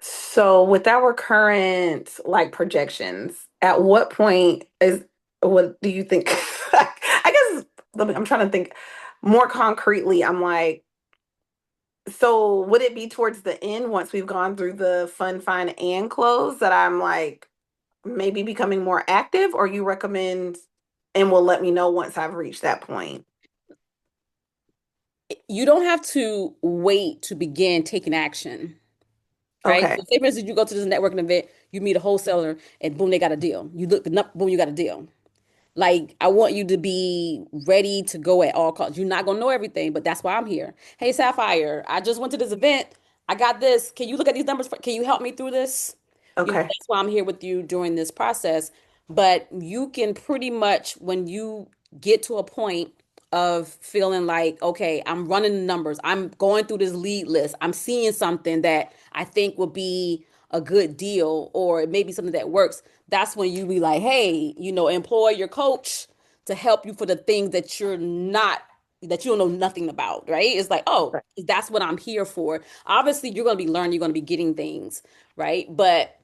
So with our current like projections, at what point is what do you think? I guess I'm trying to think more concretely. I'm like, so would it be towards the end once we've gone through the fun, fine, and close that I'm like, maybe becoming more active, or you recommend and will let me know once I've reached that point? You don't have to wait to begin taking action, right? Okay. So say for instance, you go to this networking event, you meet a wholesaler, and boom, they got a deal. You look them up, boom, you got a deal. Like, I want you to be ready to go at all costs. You're not gonna know everything, but that's why I'm here. Hey, Sapphire, I just went to this event. I got this. Can you look at these numbers? Can you help me through this? Okay. That's why I'm here with you during this process. But you can pretty much, when you get to a point of feeling like, okay, I'm running the numbers, I'm going through this lead list, I'm seeing something that I think will be a good deal, or it may be something that works. That's when you be like, hey, employ your coach to help you for the things that that you don't know nothing about, right? It's like, oh, Okay. that's what I'm here for. Obviously, you're going to be learning, you're going to be getting things, right? But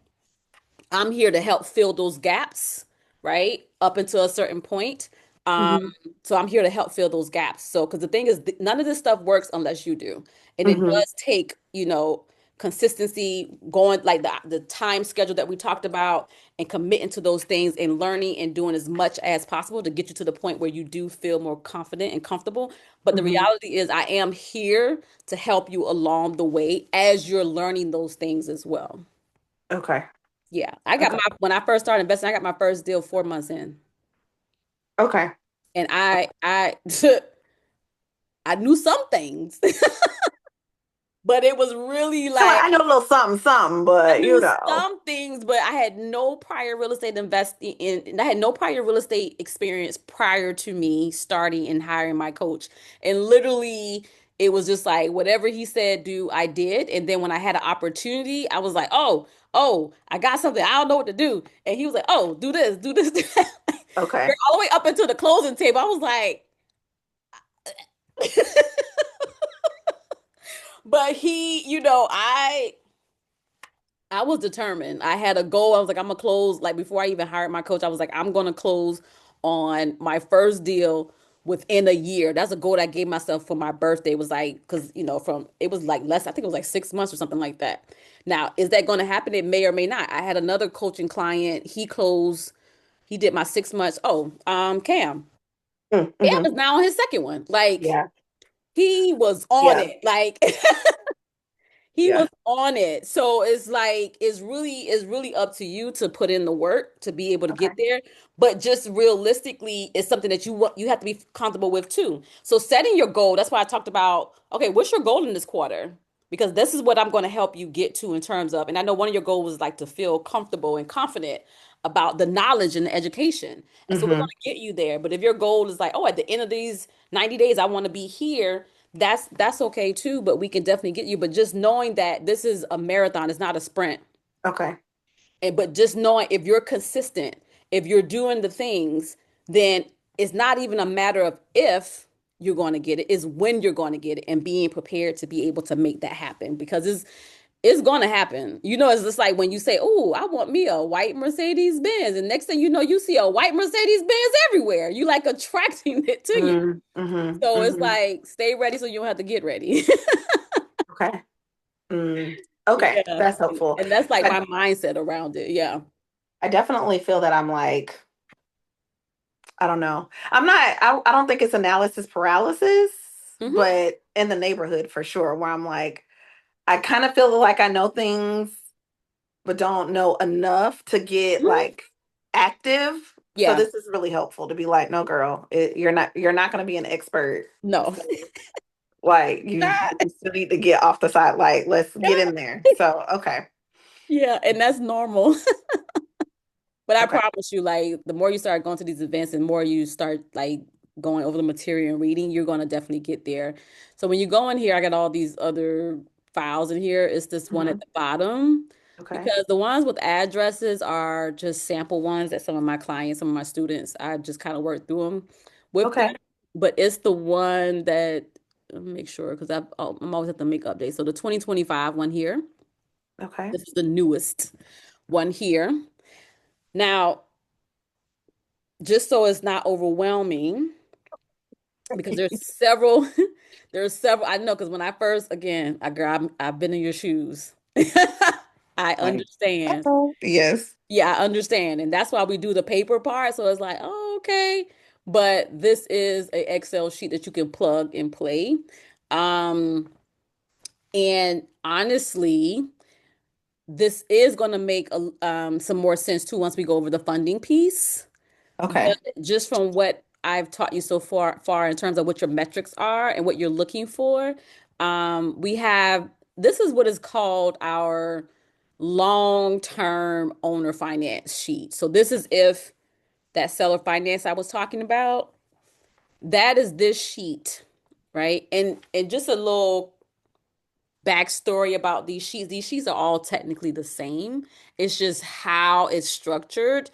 I'm here to help fill those gaps, right? Up until a certain point. Um, Hmm. so I'm here to help fill those gaps. So, because the thing is, none of this stuff works unless you do. And it Hmm. does take, consistency, going like the time schedule that we talked about, and committing to those things and learning and doing as much as possible to get you to the point where you do feel more confident and comfortable. But the Hmm. reality is, I am here to help you along the way as you're learning those things as well. Okay. Yeah, I got Okay. my when I first started investing, I got my first deal 4 months in, Okay. and I I knew some things, but it was really So like I know a little something, something, I but knew you know. some things, but I had no prior real estate investing in, and I had no prior real estate experience prior to me starting and hiring my coach. And literally, it was just like whatever he said, do, I did. And then when I had an opportunity, I was like, oh, I got something. I don't know what to do. And he was like, oh, do this, do this, do that. Okay. All the way up until the closing table. I was like, but I was determined. I had a goal. I was like, I'm gonna close. Like before I even hired my coach, I was like, I'm gonna close on my first deal within a year. That's a goal that I gave myself for my birthday. It was like, because from it was like less, I think it was like 6 months or something like that. Now, is that gonna happen? It may or may not. I had another coaching client. He did my 6 months. Oh, Cam. Cam Mm-hmm. is now on his second one. Like Yeah. he was on Yeah. it. Like he Yeah. was on it. So it's really up to you to put in the work to be able to Okay. get there. But just realistically, it's something that you have to be comfortable with too. So setting your goal, that's why I talked about, okay, what's your goal in this quarter? Because this is what I'm going to help you get to in terms of, and I know one of your goals was like to feel comfortable and confident about the knowledge and the education. And so we're going Hmm. to get you there. But if your goal is like, oh, at the end of these 90 days, I want to be here, that's okay too, but we can definitely get you. But just knowing that this is a marathon, it's not a sprint. Okay. And but just knowing if you're consistent, if you're doing the things, then it's not even a matter of if you're going to get it, it's when you're going to get it and being prepared to be able to make that happen because it's going to happen. It's just like when you say, "Oh, I want me a white Mercedes Benz," and next thing you know, you see a white Mercedes Benz everywhere. You like attracting it to you. Mm-hmm. Mm-hmm. So it's Mm-hmm. like stay ready so you don't have to get ready. Okay. Mm. Okay. Yeah. That's And, helpful. and that's like I, my mindset around it. Yeah. I definitely feel that I'm like, I don't know. I don't think it's analysis paralysis, Hmm. but in the neighborhood for sure, where I'm like, I kind of feel like I know things, but don't know enough to get Hmm. like active. So Yeah. this is really helpful to be like, no, girl, you're not going to be an expert. No. So, like Not. you still need to get off the side. Like, let's get in there. So, okay. Yeah, and that's normal. But I Okay. promise you, like, the more you start going to these events and more you start like going over the material and reading, you're gonna definitely get there. So when you go in here, I got all these other files in here. It's this one at Hmm. the bottom Okay. because the ones with addresses are just sample ones that some of my clients, some of my students, I just kind of work through them with them. Okay. But it's the one that let me make sure because I'm always have to make updates. So the 2025 one here, Okay. this is the newest one here. Now, just so it's not overwhelming, because there's several, there's several. I know because when I first, again, I've been in your shoes. I Like, understand. uh-oh. Yes. Yeah, I understand. And that's why we do the paper part. So it's like, oh, okay. But this is a Excel sheet that you can plug and play. Um, and honestly, this is going to make some more sense too once we go over the funding piece. But Okay. just from what I've taught you so far in terms of what your metrics are and what you're looking for, we have this is what is called our long-term owner finance sheet. So this is if that seller finance I was talking about, that is this sheet, right? And just a little backstory about these sheets. These sheets are all technically the same. It's just how it's structured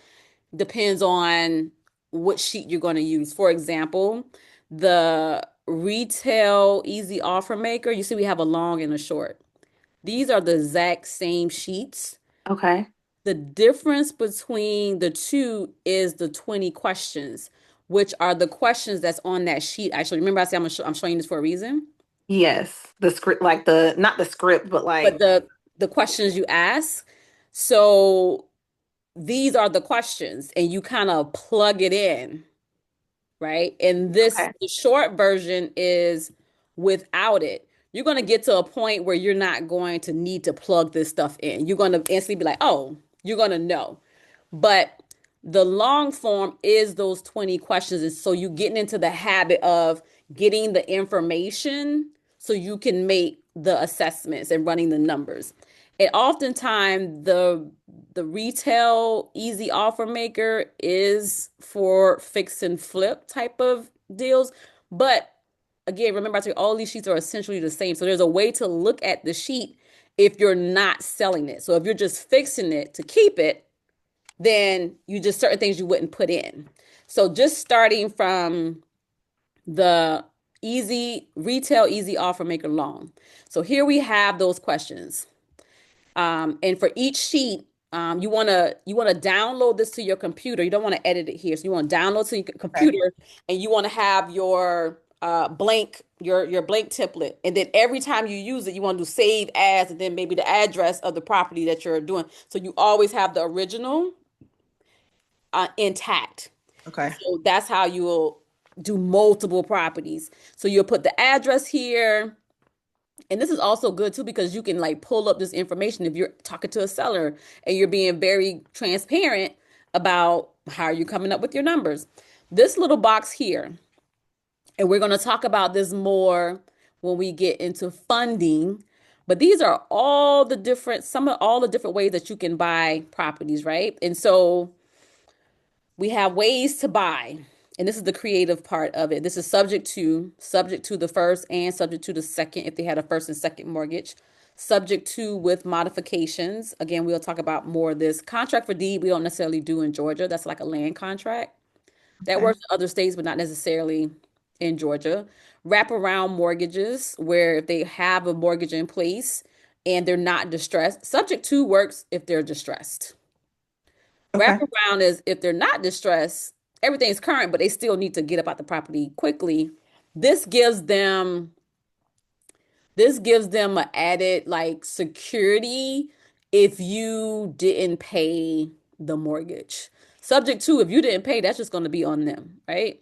depends on what sheet you're going to use. For example, the retail easy offer maker, you see we have a long and a short. These are the exact same sheets. Okay. The difference between the two is the 20 questions, which are the questions that's on that sheet. Actually, remember I said I'm showing you this for a reason. Yes. The script, like the, not the script, but But like, the questions you ask. So these are the questions, and you kind of plug it in, right? And this okay. the short version is without it. You're going to get to a point where you're not going to need to plug this stuff in. You're going to instantly be like, "Oh, you're going to know." But the long form is those 20 questions. And so you getting into the habit of getting the information so you can make the assessments and running the numbers. And oftentimes the retail easy offer maker is for fix and flip type of deals. But again, remember I told you all these sheets are essentially the same. So there's a way to look at the sheet if you're not selling it. So if you're just fixing it to keep it, then you just certain things you wouldn't put in. So just starting from the easy retail easy offer maker long. So here we have those questions. And for each sheet, you want to download this to your computer. You don't want to edit it here. So you want to download to your Okay. computer and you want to have your your blank template. And then every time you use it, you want to do save as and then maybe the address of the property that you're doing. So you always have the original intact. Okay. So that's how you will do multiple properties. So you'll put the address here. And this is also good too because you can like pull up this information if you're talking to a seller and you're being very transparent about how you're coming up with your numbers. This little box here, and we're going to talk about this more when we get into funding, but these are all the different some of all the different ways that you can buy properties, right? And so we have ways to buy, and this is the creative part of it. This is subject to the first and subject to the second if they had a first and second mortgage. Subject to with modifications. Again, we'll talk about more of this. Contract for deed, we don't necessarily do in Georgia. That's like a land contract. That Okay. works in other states, but not necessarily in Georgia. Wraparound mortgages, where if they have a mortgage in place and they're not distressed. Subject to works if they're distressed. Okay. Wraparound is if they're not distressed, everything's current, but they still need to get up out the property quickly. This gives them this gives them an added like security if you didn't pay the mortgage. Subject to if you didn't pay, that's just going to be on them, right?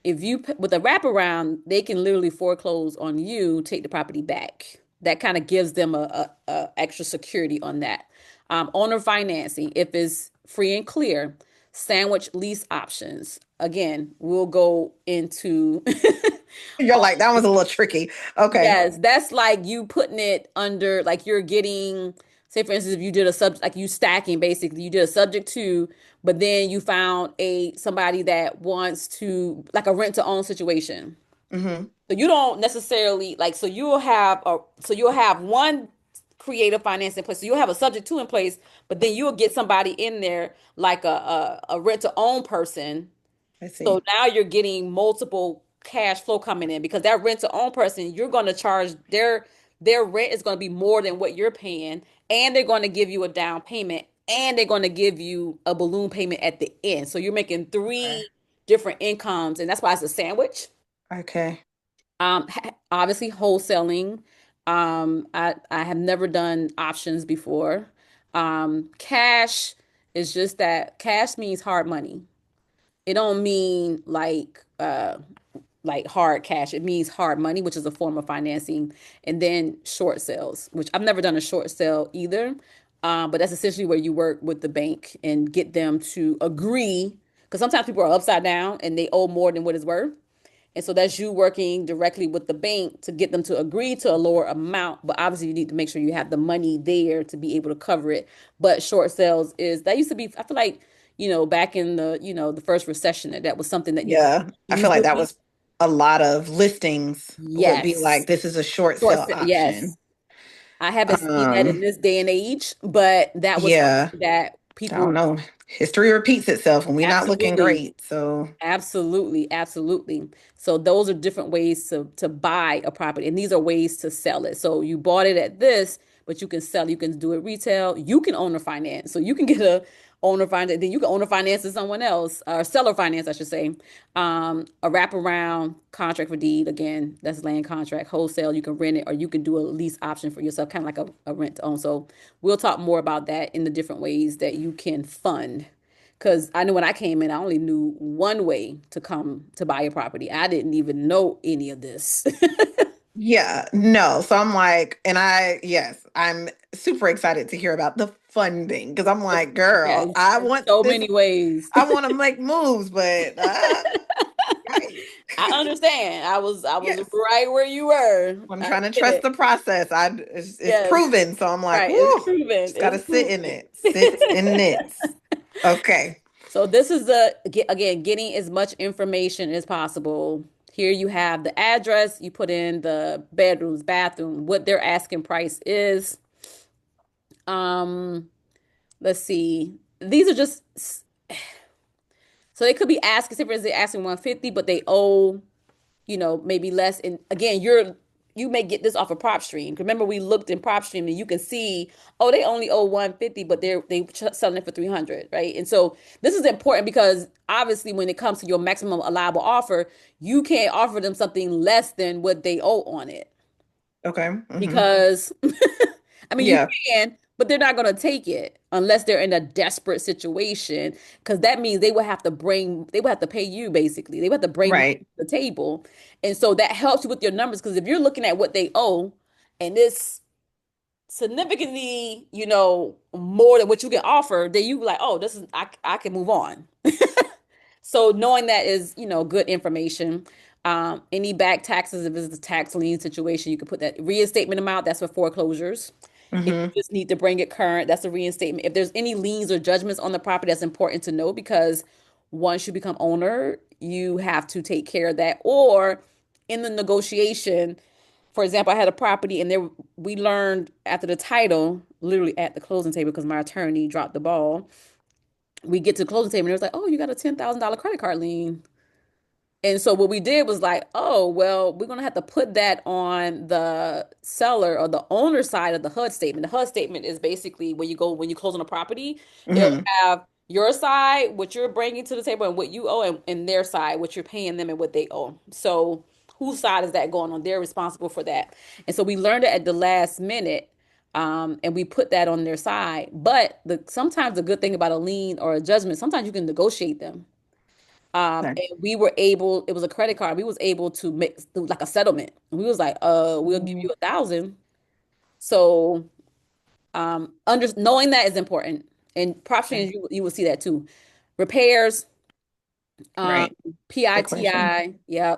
If you with a wraparound, they can literally foreclose on you, take the property back. That kind of gives them a extra security on that. Owner financing, if it's free and clear, sandwich lease options. Again, we'll go into You're like, that was a little tricky. Okay. yes, that's like you putting it under like you're getting, say for instance, if you did a subject like you stacking basically, you did a subject to, but then you found a somebody that wants to like a rent to own situation. Mm-hmm. So you don't necessarily like so you'll have one creative finance in place. So you'll have a subject to in place, but then you'll get somebody in there like a rent to own person I so see. now you're getting multiple cash flow coming in because that rent to own person, you're going to charge their rent is going to be more than what you're paying, and they're going to give you a down payment, and they're going to give you a balloon payment at the end. So you're making Okay. three different incomes, and that's why it's a sandwich. Okay. Obviously wholesaling. I have never done options before. Cash. It's just that cash means hard money. It don't mean like hard cash. It means hard money, which is a form of financing, and then short sales, which I've never done a short sale either. But that's essentially where you work with the bank and get them to agree, because sometimes people are upside down and they owe more than what it's worth. And so that's you working directly with the bank to get them to agree to a lower amount. But obviously, you need to make sure you have the money there to be able to cover it. But short sales is that used to be, I feel like, back in the first recession, that was something that you Yeah, I feel like that usually, was a lot of listings would be yes, like, this is a short short sale sale, yes. option. I haven't seen that in Um, this day and age, but that was yeah, something that I don't people know. History repeats itself and we're not looking absolutely. great. So Absolutely, absolutely. So those are different ways to buy a property, and these are ways to sell it. So you bought it at this, but you can sell. You can do it retail. You can owner finance. So you can get a owner finance. Then you can owner finance to someone else, or seller finance, I should say. A wraparound contract for deed. Again, that's land contract. Wholesale. You can rent it, or you can do a lease option for yourself, kind of like a rent to own. So we'll talk more about that in the different ways that you can fund. Because I knew when I came in, I only knew one way to come to buy a property. I didn't even know any of this. yeah, no. So I'm like, and yes, I'm super excited to hear about the funding because I'm like, girl, Yes, in so this, many ways. I want to make moves, but right. I understand. I was Yes. right where you were. I'm I trying to get trust it. the process. It's Yes, proven. So I'm like, right. It's whoo, proven. just got It's to sit in proven. it, sit in it. Okay. So this is again, getting as much information as possible. Here you have the address, you put in the bedrooms, bathroom, what their asking price is. Um, let's see. These are just so they could be asking, say for instance, they're asking 150, but they owe, maybe less. And again, you may get this off of PropStream. Remember, we looked in PropStream and you can see, oh, they only owe 150, but they selling it for 300, right? And so this is important because obviously when it comes to your maximum allowable offer, you can't offer them something less than what they owe on it Okay. because I mean, you Yeah. can, but they're not going to take it unless they're in a desperate situation, because that means they would have to pay you basically. They would have to bring money Right. to the table. And so that helps you with your numbers because if you're looking at what they owe and it's significantly, more than what you can offer, then you be like, oh, I can move on. So knowing that is, good information. Any back taxes, if it's a tax lien situation, you can put that reinstatement amount, that's for foreclosures. If you Hmm. just need to bring it current, that's a reinstatement. If there's any liens or judgments on the property, that's important to know because once you become owner, you have to take care of that. Or in the negotiation, for example, I had a property and there we learned after the title, literally at the closing table, because my attorney dropped the ball. We get to the closing table and it was like, oh, you got a $10,000 credit card lien. And so what we did was like, oh, well, we're gonna have to put that on the seller or the owner side of the HUD statement. The HUD statement is basically when you close on a property, it'll Hmm. have your side, what you're bringing to the table, and what you owe, and their side, what you're paying them and what they owe. So whose side is that going on? They're responsible for that. And so we learned it at the last minute. And we put that on their side. But sometimes the good thing about a lien or a judgment, sometimes you can negotiate them. Okay. And we were it was a credit card. We was able to make do like a settlement. And we was like, we'll give you 1,000. So, knowing that is important. And prop Okay. change, you will see that too. Repairs, um, Right. Good question. PITI, yeah,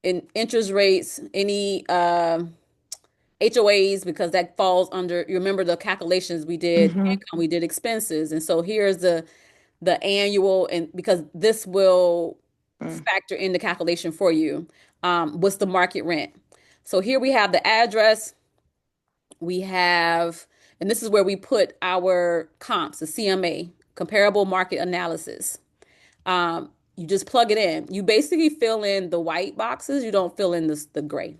in interest rates, any HOAs, because that falls under, you remember the calculations we did, Hmm. income, we did expenses. And so here's the annual, and because this will Mm. factor in the calculation for you. What's the market rent? So here we have the address, we have, and this is where we put our comps, the CMA, comparable market analysis. You just plug it in. You basically fill in the white boxes, you don't fill in the gray.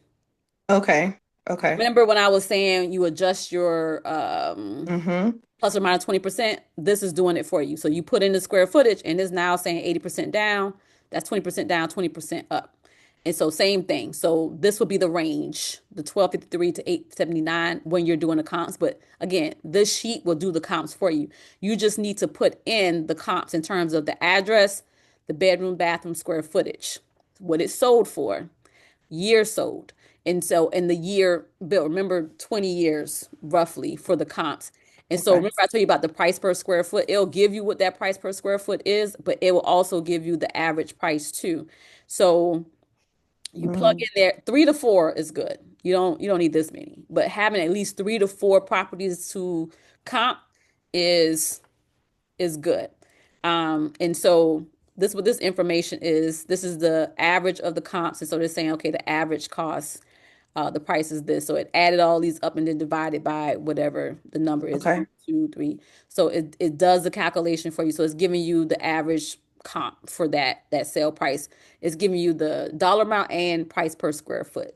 Okay. Okay. Remember when I was saying you adjust your Hmm. plus or minus 20%? This is doing it for you. So you put in the square footage and it's now saying 80% down. That's 20% down, 20% up. And so same thing. So this would be the range, the 1253 to 879 when you're doing the comps. But again, this sheet will do the comps for you. You just need to put in the comps in terms of the address, the bedroom, bathroom, square footage, what it sold for, year sold. And so in the year built, remember 20 years roughly for the comps. And so Okay. remember I told you about the price per square foot. It'll give you what that price per square foot is, but it will also give you the average price too. So you plug Mm, in there, 3 to 4 is good. You don't need this many, but having at least 3 to 4 properties to comp is is good. And so this what this information is. This is the average of the comps, and so they're saying, okay, the average cost, the price is this. So it added all these up and then divided by whatever the number is, okay. 1, 2, 3. So it does the calculation for you. So it's giving you the average comp for that sale price. It's giving you the dollar amount and price per square foot.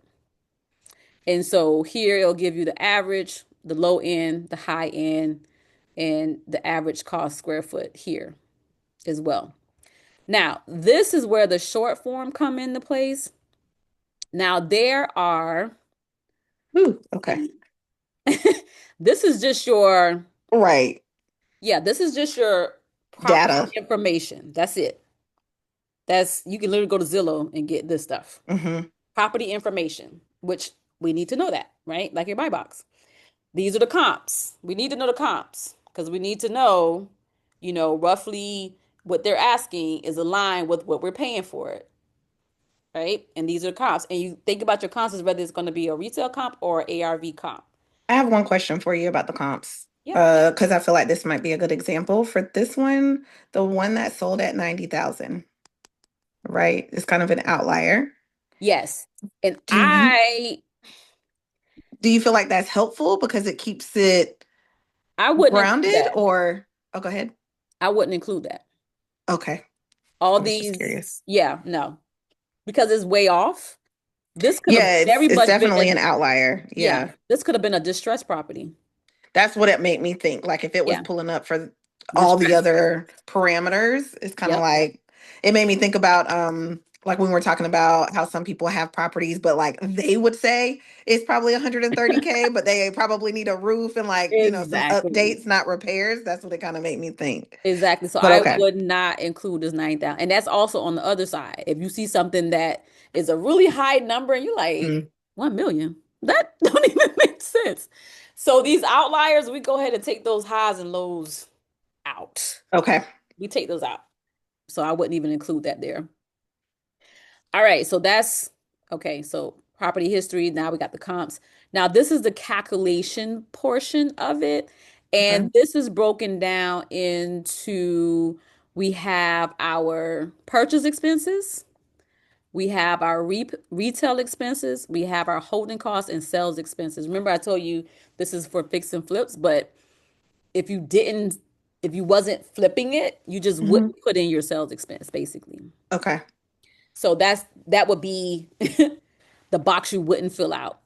And so here it'll give you the average, the low end, the high end, and the average cost square foot here as well. Now, this is where the short form come into place. Now, there are, Ooh, okay. this is just your, Right. yeah, this is just your property Data. information. That's it. That's, you can literally go to Zillow and get this stuff. Hmm. Property information, which we need to know that, right? Like your buy box. These are the comps. We need to know the comps because we need to know, roughly what they're asking is aligned with what we're paying for it, right? And these are the comps. And you think about your comps as whether it's going to be a retail comp or ARV comp. I have one question for you about the comps. Yeah. Because I feel like this might be a good example for this one, the one that sold at 90,000, right? It's kind of an outlier. Yes. And Do you I do you feel like that's helpful because it keeps it I wouldn't include grounded that. or oh go ahead. I wouldn't include that. Okay. All I was just these, curious. yeah, no, because it's way off. This could have Yeah, very it's much been definitely a, an outlier. yeah, Yeah. this could have been a distressed property. That's what it made me think. Like if it was Yeah, pulling up for all the distressed. other parameters, it's kind of Yep. like it made me think about like when we're talking about how some people have properties, but like they would say it's probably 130K, but they probably need a roof and like, some Exactly. updates, not repairs. That's what it kind of made me think. Exactly. So But I okay. would not include this 9,000. And that's also on the other side. If you see something that is a really high number and you're like, Mm, 1 million, that don't even make sense. So these outliers, we go ahead and take those highs and lows out. okay. We take those out. So I wouldn't even include that there. All right. So that's okay. So property history. Now we got the comps. Now this is the calculation portion of it. Okay. And this is broken down into we have our purchase expenses, we have our retail expenses, we have our holding costs and sales expenses. Remember, I told you this is for fix and flips, but if you didn't, if you wasn't flipping it, you just Hmm. wouldn't put in your sales expense, basically. Okay. So that would be the box you wouldn't fill out.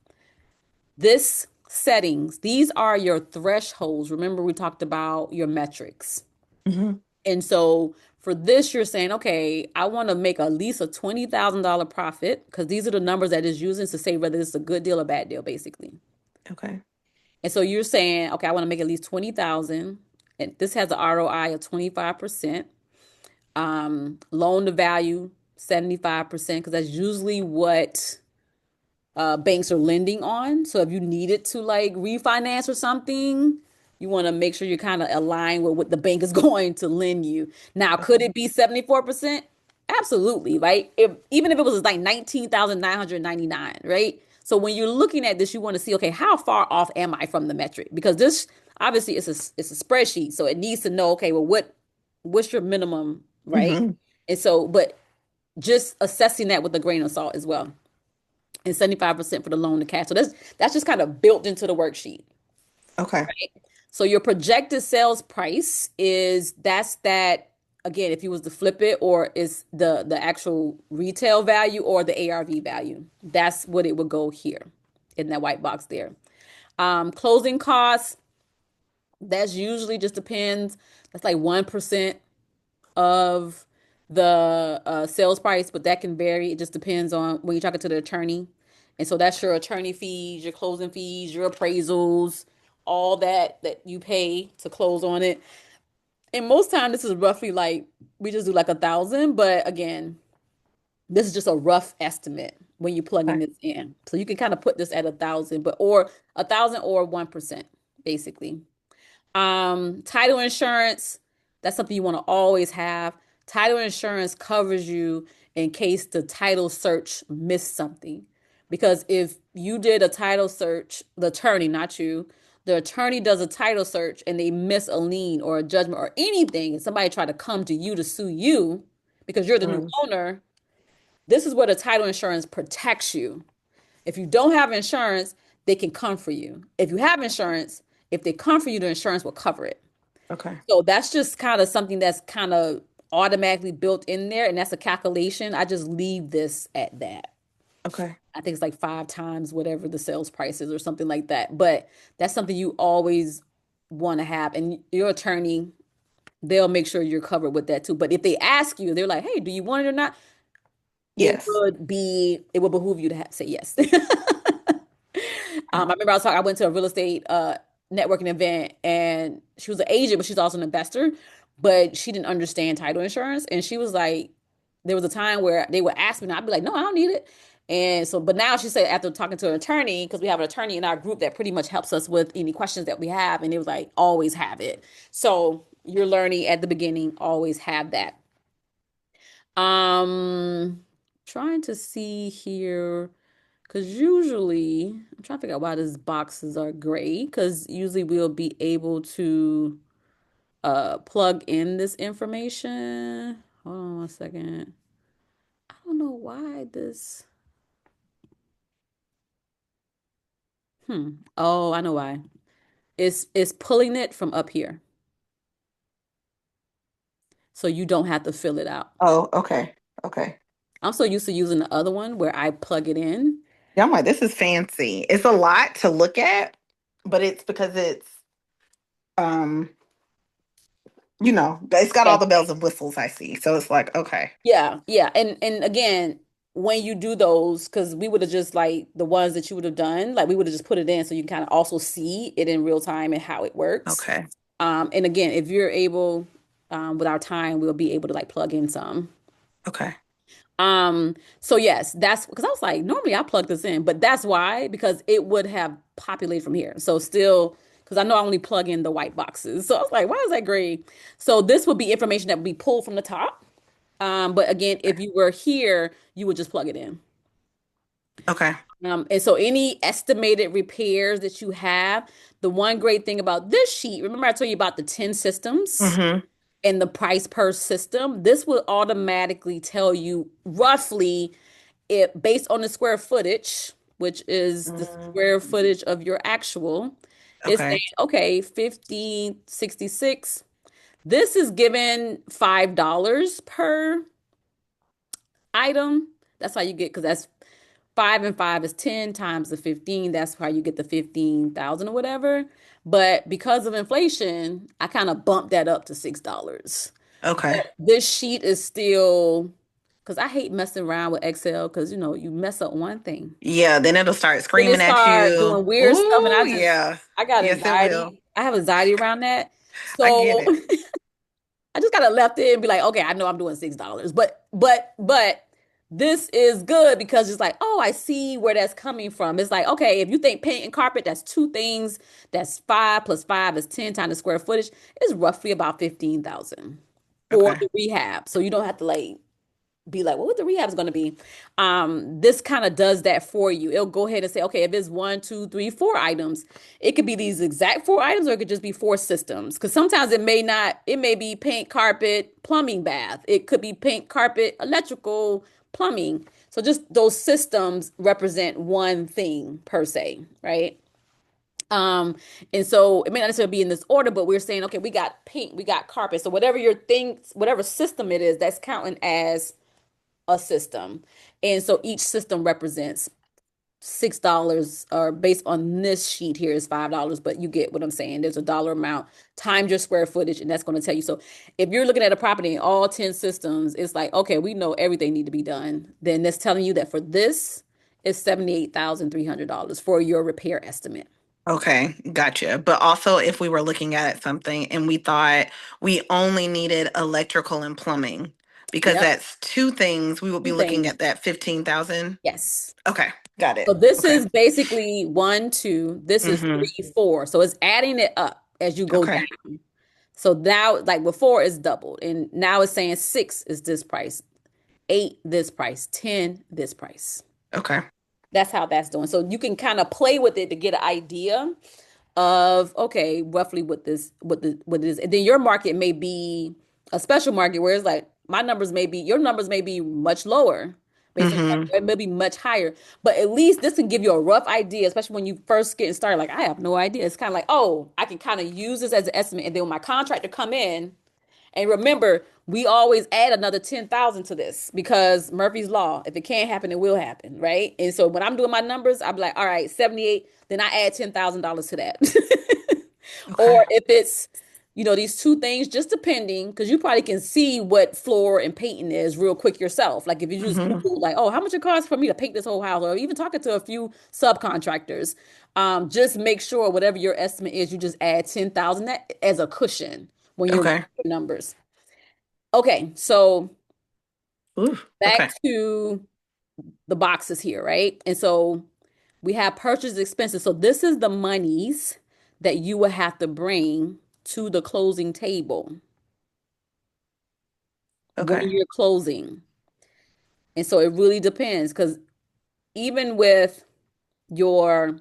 This settings, these are your thresholds. Remember, we talked about your metrics. Hmm. And so for this, you're saying, okay, I want to make at least a $20,000 profit because these are the numbers that is using to say whether it's a good deal or bad deal, basically. Okay. And so you're saying, okay, I want to make at least 20,000. And this has an ROI of 25%. Loan to value, 75%, because that's usually what banks are lending on. So if you needed to like refinance or something, you want to make sure you're kind of aligned with what the bank is going to lend you. Now, could Okay. it be 74%? Absolutely, right? Even if it was like 19,999, right? So when you're looking at this, you want to see, okay, how far off am I from the metric? Because this obviously it's a spreadsheet, so it needs to know, okay, well, what's your minimum, right? Hmm. And so, but just assessing that with a grain of salt as well, and 75% for the loan to cash. So that's just kind of built into the worksheet. Okay. So your projected sales price is that again, if you was to flip it, or is the actual retail value or the ARV value. That's what it would go here in that white box there. Closing costs, that's usually just depends. That's like 1% of the sales price, but that can vary. It just depends on when you're talking to the attorney. And so that's your attorney fees, your closing fees, your appraisals, all that you pay to close on it. And most time this is roughly like we just do like 1,000, but again, this is just a rough estimate when you plug in Okay. this in. So you can kind of put this at 1,000, but or 1,000 or 1%, basically. Title insurance, that's something you want to always have. Title insurance covers you in case the title search missed something. Because if you did a title search, the attorney, not you, the attorney does a title search and they miss a lien or a judgment or anything, and somebody try to come to you to sue you because you're the new Mm, owner, this is where the title insurance protects you. If you don't have insurance, they can come for you. If you have insurance, if they come for you, the insurance will cover it. okay. So that's just kind of something that's kind of automatically built in there, and that's a calculation. I just leave this at that. Okay. I think it's like 5 times whatever the sales price is or something like that. But that's something you always want to have. And your attorney, they'll make sure you're covered with that too. But if they ask you, they're like, hey, do you want it or not? Yes. It would behoove you to say yes. I remember I went to a real estate networking event and she was an agent, but she's also an investor, but she didn't understand title insurance. And she was like, there was a time where they would ask me, and I'd be like, no, I don't need it. And so, but now she said after talking to an attorney, because we have an attorney in our group that pretty much helps us with any questions that we have, and it was like, always have it. So you're learning at the beginning, always have that. Trying to see here. Because usually, I'm trying to figure out why these boxes are gray. Because usually we'll be able to plug in this information. Hold on 1 second. I don't know why this. Oh, I know why. It's pulling it from up here. So you don't have to fill it out. Oh, okay. Okay. I'm so used to using the other one where I plug it in. Yeah, I'm like, this is fancy. It's a lot to look at, but it's because it's um, it's got all the bells and whistles I see. So it's like, okay. Yeah, yeah. And again, when you do those, because we would have just like the ones that you would have done, like we would have just put it in so you can kind of also see it in real time and how it works. Okay. And again, if you're able, with our time, we'll be able to like plug in some. Okay. So yes, that's because I was like, normally I plug this in, but that's why, because it would have populated from here. So still, because I know I only plug in the white boxes. So I was like, why is that gray? So this would be information that would be pulled from the top. But again, if you were here, you would just plug it in. Okay. And so any estimated repairs that you have, the one great thing about this sheet, remember I told you about the 10 systems Mm-hmm. and the price per system, this will automatically tell you roughly it based on the square footage, which is the square Mm, footage of your actual, it's saying, okay. okay, 1566. This is given $5 per item. That's how you get, because that's 5 and 5 is 10 times the 15. That's how you get the 15,000 or whatever. But because of inflation, I kind of bumped that up to $6. Okay. This sheet is still, because I hate messing around with Excel because you mess up one thing. Yeah, then it'll start Then it screaming at start you. doing weird stuff, and Ooh, yeah. I got Yes, it will. anxiety. I have anxiety around that. I get So it. I just gotta left it and be like, okay, I know I'm doing $6, but this is good because it's like, oh, I see where that's coming from. It's like, okay, if you think paint and carpet, that's two things. That's 5 plus 5 is 10 times the square footage. It's roughly about 15,000 for Okay. the rehab. So you don't have to like be like, well, what the rehab is going to be. This kind of does that for you. It'll go ahead and say, okay, if it's 1, 2, 3, 4 items, it could be these exact 4 items, or it could just be 4 systems. Because sometimes it may be paint, carpet, plumbing, bath. It could be paint, carpet, electrical, plumbing. So just those systems represent one thing per se, right? Um, and so it may not necessarily be in this order, but we're saying, okay, we got paint, we got carpet. So whatever your thing, whatever system it is, that's counting as a system. And so each system represents $6, or based on this sheet here is $5, but you get what I'm saying. There's a dollar amount times your square footage, and that's going to tell you. So if you're looking at a property in all 10 systems, it's like, okay, we know everything need to be done. Then that's telling you that for this is $78,300 for your repair estimate. Okay, gotcha. But also, if we were looking at something and we thought we only needed electrical and plumbing, because Yep. that's two things, we would be Two looking things. at that 15,000. Yes. Okay, got So it. this Okay. is basically one, two, this is Mm-hmm. three, four. So it's adding it up as you go Okay. down. So now, like before, it's doubled, and now it's saying six is this price, eight this price, 10 this price. Okay. That's how that's doing. So you can kind of play with it to get an idea of, okay, roughly what it is. And then your market may be a special market where it's like my numbers may be, your numbers may be much lower based on Mm-hmm. it may be much higher. But at least this can give you a rough idea, especially when you first getting started. Like, I have no idea. It's kind of like, oh, I can kind of use this as an estimate. And then when my contractor come in, and remember, we always add another 10,000 to this because Murphy's Law, if it can't happen, it will happen, right? And so when I'm doing my numbers, I'm like, all right, 78, then I add $10,000 to that. Okay. Or if it's, these two things, just depending, because you probably can see what floor and painting is real quick yourself. Like if you just Mm-hmm. Google, like, oh, how much it costs for me to paint this whole house, or even talking to a few subcontractors, just make sure whatever your estimate is, you just add 10,000 that as a cushion when you're running Okay. your numbers. Okay, so Ooh. back Okay. to the boxes here, right? And so we have purchase expenses. So this is the monies that you will have to bring to the closing table when Okay. you're closing. And so it really depends because even with your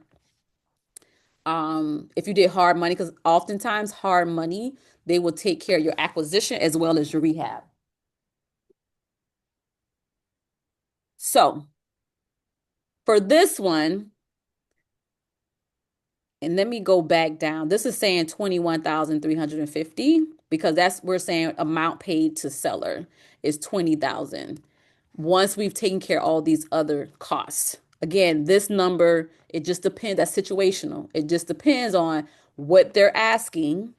if you did hard money, because oftentimes hard money, they will take care of your acquisition as well as your rehab. So for this one, and let me go back down. This is saying 21,350 because that's we're saying amount paid to seller is 20,000. Once we've taken care of all these other costs. Again, this number, it just depends. That's situational. It just depends on what they're asking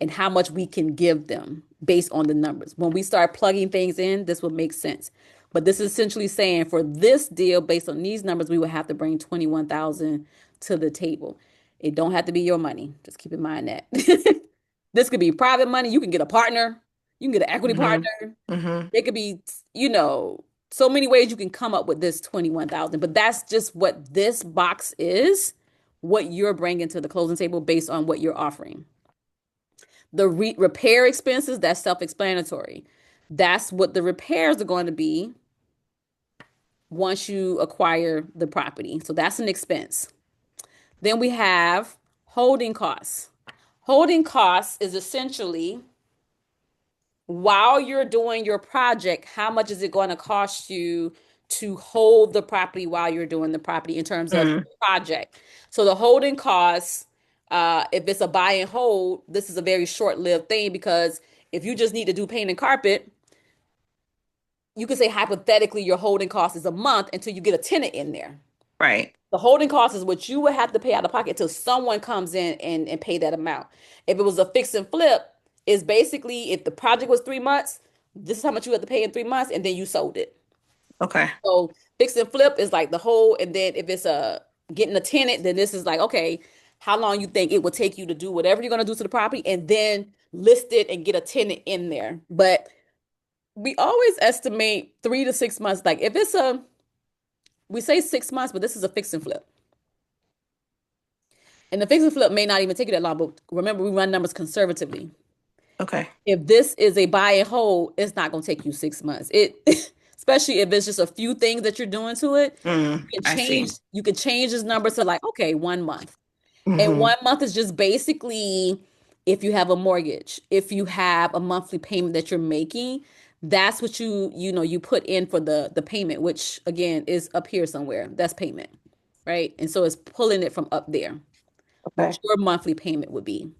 and how much we can give them based on the numbers. When we start plugging things in, this will make sense. But this is essentially saying for this deal, based on these numbers, we would have to bring 21,000 to the table. It don't have to be your money. Just keep in mind that. This could be private money. You can get a partner. You can get an equity Mm-hmm. partner. Mm-hmm. It could be, so many ways you can come up with this 21,000, but that's just what this box is, what you're bringing to the closing table based on what you're offering. The repair expenses, that's self-explanatory. That's what the repairs are going to be once you acquire the property. So that's an expense. Then we have holding costs. Holding costs is essentially while you're doing your project, how much is it going to cost you to hold the property while you're doing the property in terms of Mm-hmm. project? So the holding costs, if it's a buy and hold, this is a very short-lived thing because if you just need to do paint and carpet, you could say hypothetically your holding cost is a month until you get a tenant in there. Right. The holding cost is what you would have to pay out of pocket until someone comes in and pay that amount. If it was a fix and flip, is basically if the project was 3 months, this is how much you have to pay in 3 months, and then you sold it. Okay. So fix and flip is like the whole, and then if it's a getting a tenant, then this is like, okay, how long you think it would take you to do whatever you're gonna do to the property and then list it and get a tenant in there. But we always estimate 3 to 6 months. Like if it's we say 6 months, but this is a fix and flip. And the fix and flip may not even take you that long, but remember, we run numbers conservatively. Okay. If this is a buy and hold, it's not going to take you 6 months. It, especially if it's just a few things that you're doing to it, I see. you can change this number to like, okay, 1 month. And Mm-hmm. 1 month is just basically if you have a mortgage, if you have a monthly payment that you're making, that's what you put in for the payment, which again is up here somewhere. That's payment, right? And so it's pulling it from up there, what Okay. your monthly payment would be.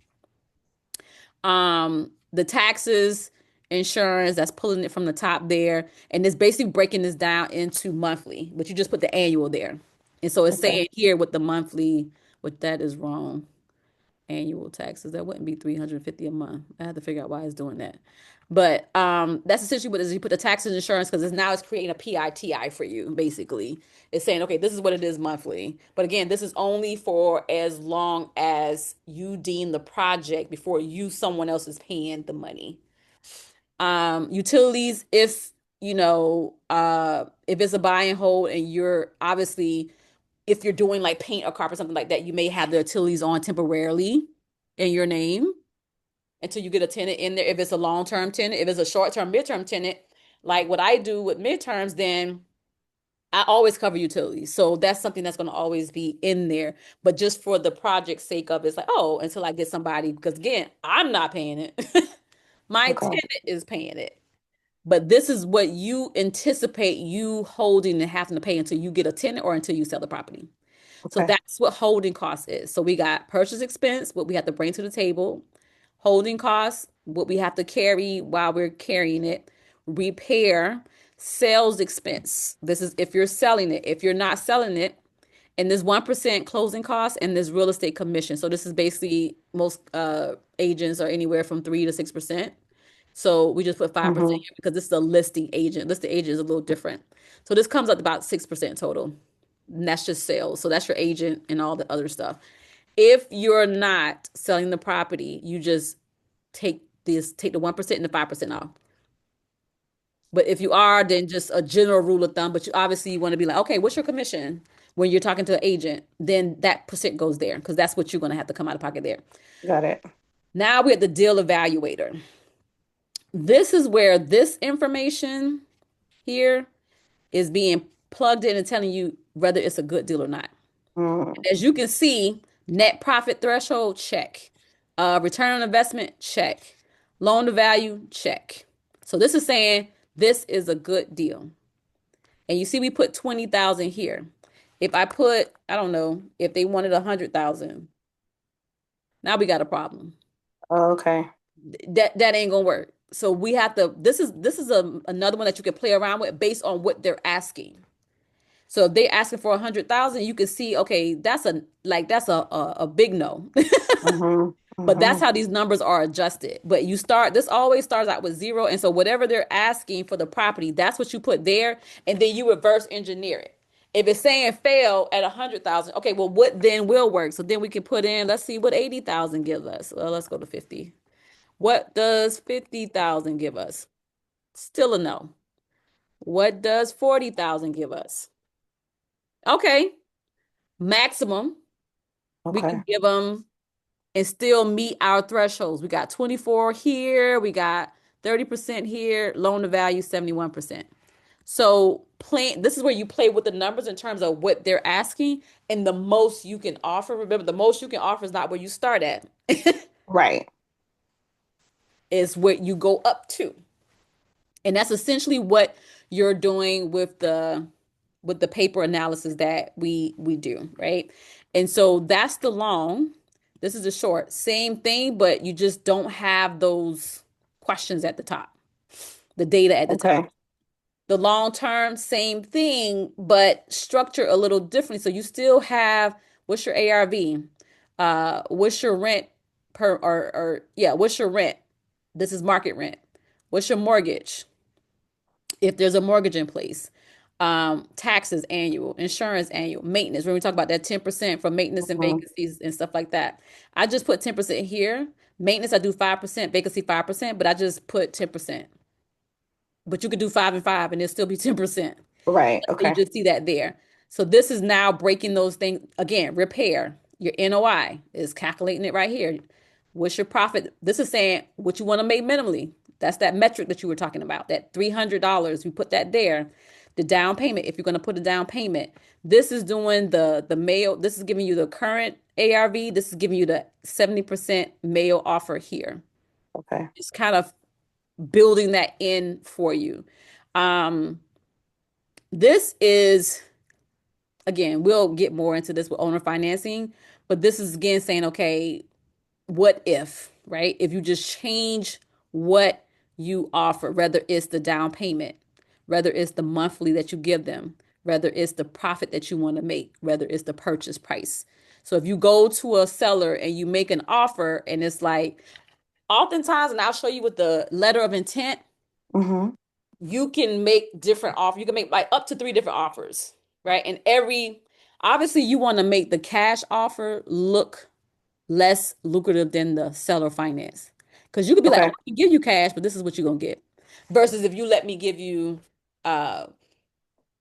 The taxes, insurance, that's pulling it from the top there, and it's basically breaking this down into monthly, but you just put the annual there. And so it's Okay. saying here with the monthly, what that is wrong. Annual taxes. That wouldn't be 350 a month. I had to figure out why it's doing that. But that's essentially what it is. You put the taxes and insurance because it's creating a PITI for you, basically. It's saying, okay, this is what it is monthly. But again, this is only for as long as you deem the project before someone else is paying the money. Utilities, if it's a buy and hold and you're obviously if you're doing like paint or carpet, something like that, you may have the utilities on temporarily in your name until you get a tenant in there. If it's a long-term tenant, if it's a short-term, midterm tenant, like what I do with midterms, then I always cover utilities. So that's something that's going to always be in there. But just for the project's sake of it's like, oh, until I get somebody, because again, I'm not paying it. My Okay. tenant is paying it. But this is what you anticipate you holding and having to pay until you get a tenant or until you sell the property. So Okay. that's what holding cost is. So we got purchase expense, what we have to bring to the table, holding costs, what we have to carry while we're carrying it, repair, sales expense. This is if you're selling it. If you're not selling it, and this 1% closing cost and this real estate commission. So this is basically most agents are anywhere from 3 to 6%. So we just put 5% Mm-hmm. here because this is a listing agent. Listing agent is a little different. So this comes up to about 6% total. And that's just sales. So that's your agent and all the other stuff. If you're not selling the property, you just take the 1% and the 5% off. But if you are, then just a general rule of thumb. But you obviously you want to be like, okay, what's your commission when you're talking to an agent? Then that percent goes there because that's what you're going to have to come out of pocket there. Got it. Now we're at the deal evaluator. This is where this information here is being plugged in and telling you whether it's a good deal or not. Mm. As you can see, net profit threshold, check. Return on investment, check. Loan to value, check. So this is saying this is a good deal. And you see, we put 20,000 here. If I put, I don't know, if they wanted 100,000, now we got a problem. Okay. That ain't gonna work. So we have to. This is another one that you can play around with based on what they're asking. So if they're asking for 100,000, you can see, okay, that's a big no. Mm-hmm. But that's Mm-hmm. how these numbers are adjusted. But this always starts out with zero. And so whatever they're asking for the property, that's what you put there. And then you reverse engineer it. If it's saying fail at 100,000, okay, well, what then will work? So then we can put in, let's see what 80,000 gives us. Well, let's go to 50. What does 50,000 give us? Still a no. What does 40,000 give us? Okay, maximum. We can Okay. give them and still meet our thresholds. We got 24 here, we got 30% here, loan to value 71%. So this is where you play with the numbers in terms of what they're asking and the most you can offer. Remember, the most you can offer is not where you start at. Right. It's what you go up to. And that's essentially what you're doing with the paper analysis that we do, right? And so that's the long. This is the short. Same thing, but you just don't have those questions at the top, the data at the top. Okay. The long term, same thing, but structure a little differently. So you still have what's your ARV? What's your rent or yeah, what's your rent? This is market rent. What's your mortgage? If there's a mortgage in place, taxes annual, insurance annual, maintenance. When we talk about that 10% for maintenance and Mm-hmm. vacancies and stuff like that, I just put 10% here. Maintenance, I do 5%, vacancy 5%, but I just put 10%. But you could do 5 and 5 and it'll still be 10%. Right. You Okay. just see that there. So this is now breaking those things again. Repair your NOI is calculating it right here. What's your profit? This is saying what you want to make minimally. That's that metric that you were talking about. That $300. We put that there. The down payment. If you're going to put a down payment, this is doing the mail. This is giving you the current ARV. This is giving you the 70% mail offer here. Okay. It's kind of building that in for you. Um, this is again, we'll get more into this with owner financing, but this is again saying, okay, what if, right? If you just change what you offer, whether it's the down payment, whether it's the monthly that you give them, whether it's the profit that you want to make, whether it's the purchase price. So if you go to a seller and you make an offer and it's like, oftentimes, and I'll show you with the letter of intent, Mm-hmm. you can make different offers. You can make like up to three different offers, right? And obviously, you want to make the cash offer look less lucrative than the seller finance. Because you could be like, oh, Okay. I can give you cash, but this is what you're gonna get. Versus if you let me give you, uh,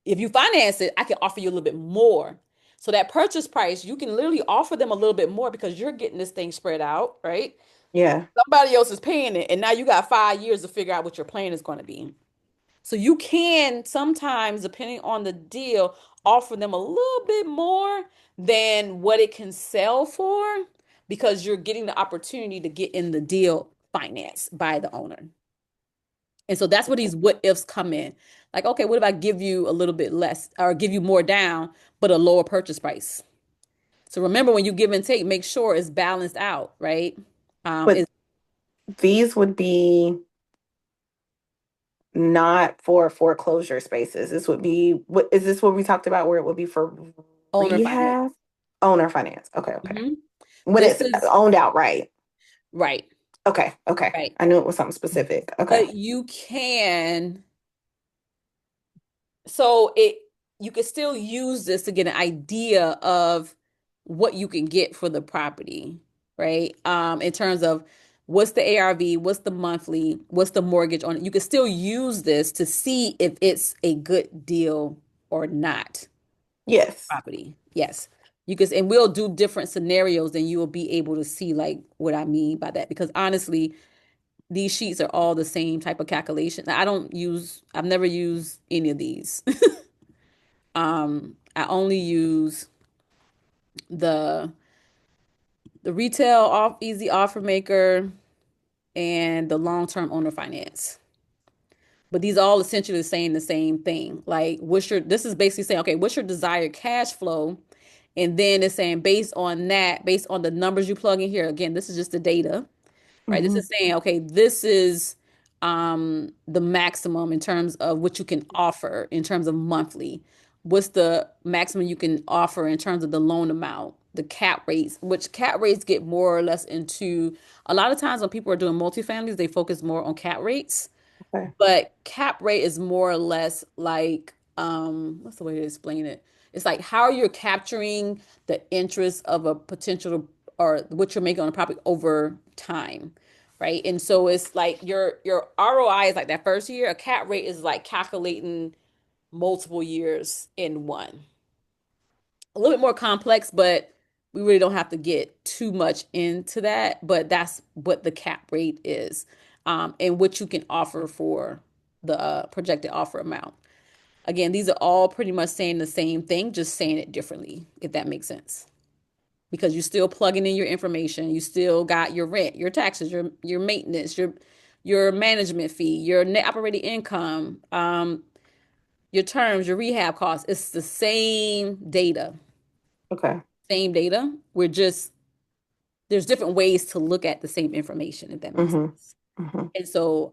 if you finance it, I can offer you a little bit more. So that purchase price, you can literally offer them a little bit more because you're getting this thing spread out, right? Yeah. Somebody else is paying it, and now you got 5 years to figure out what your plan is going to be. So you can sometimes, depending on the deal, offer them a little bit more than what it can sell for because you're getting the opportunity to get in the deal financed by the owner. And so that's where these what ifs come in. Like, okay, what if I give you a little bit less or give you more down, but a lower purchase price? So remember when you give and take, make sure it's balanced out, right? But It's these would be not for foreclosure spaces. This would be, what is this what we talked about where it would be for owner finance. rehab? Owner finance. Okay, okay. Hmm. When This it's is owned outright. right, Okay, okay. right. I knew it was something specific. Okay. But you can, so it you can still use this to get an idea of what you can get for the property, right? In terms of what's the ARV, what's the monthly, what's the mortgage on it. You can still use this to see if it's a good deal or not. Yes. Property. Yes. You can, and we'll do different scenarios, and you will be able to see like what I mean by that. Because honestly, these sheets are all the same type of calculation. I've never used any of these. I only use the retail off easy offer maker and the long-term owner finance. But these all essentially saying the same thing. Like this is basically saying, okay, what's your desired cash flow? And then it's saying based on that, based on the numbers you plug in here, again, this is just the data, right? This Hmm. is saying, okay, this is the maximum in terms of what you can offer in terms of monthly. What's the maximum you can offer in terms of the loan amount, the cap rates, which cap rates get more or less into a lot of times when people are doing multifamilies, they focus more on cap rates. Okay. But cap rate is more or less like, what's the way to explain it? It's like how you're capturing the interest of a potential or what you're making on a property over time, right? And so it's like your ROI is like that first year. A cap rate is like calculating multiple years in one. A little bit more complex, but we really don't have to get too much into that. But that's what the cap rate is, and what you can offer for the projected offer amount. Again, these are all pretty much saying the same thing, just saying it differently, if that makes sense. Because you're still plugging in your information, you still got your rent, your taxes, your maintenance, your management fee, your net operating income, your terms, your rehab costs. It's the same data, Okay. same data. There's different ways to look at the same information, if that makes Hmm. sense. Hmm. And so,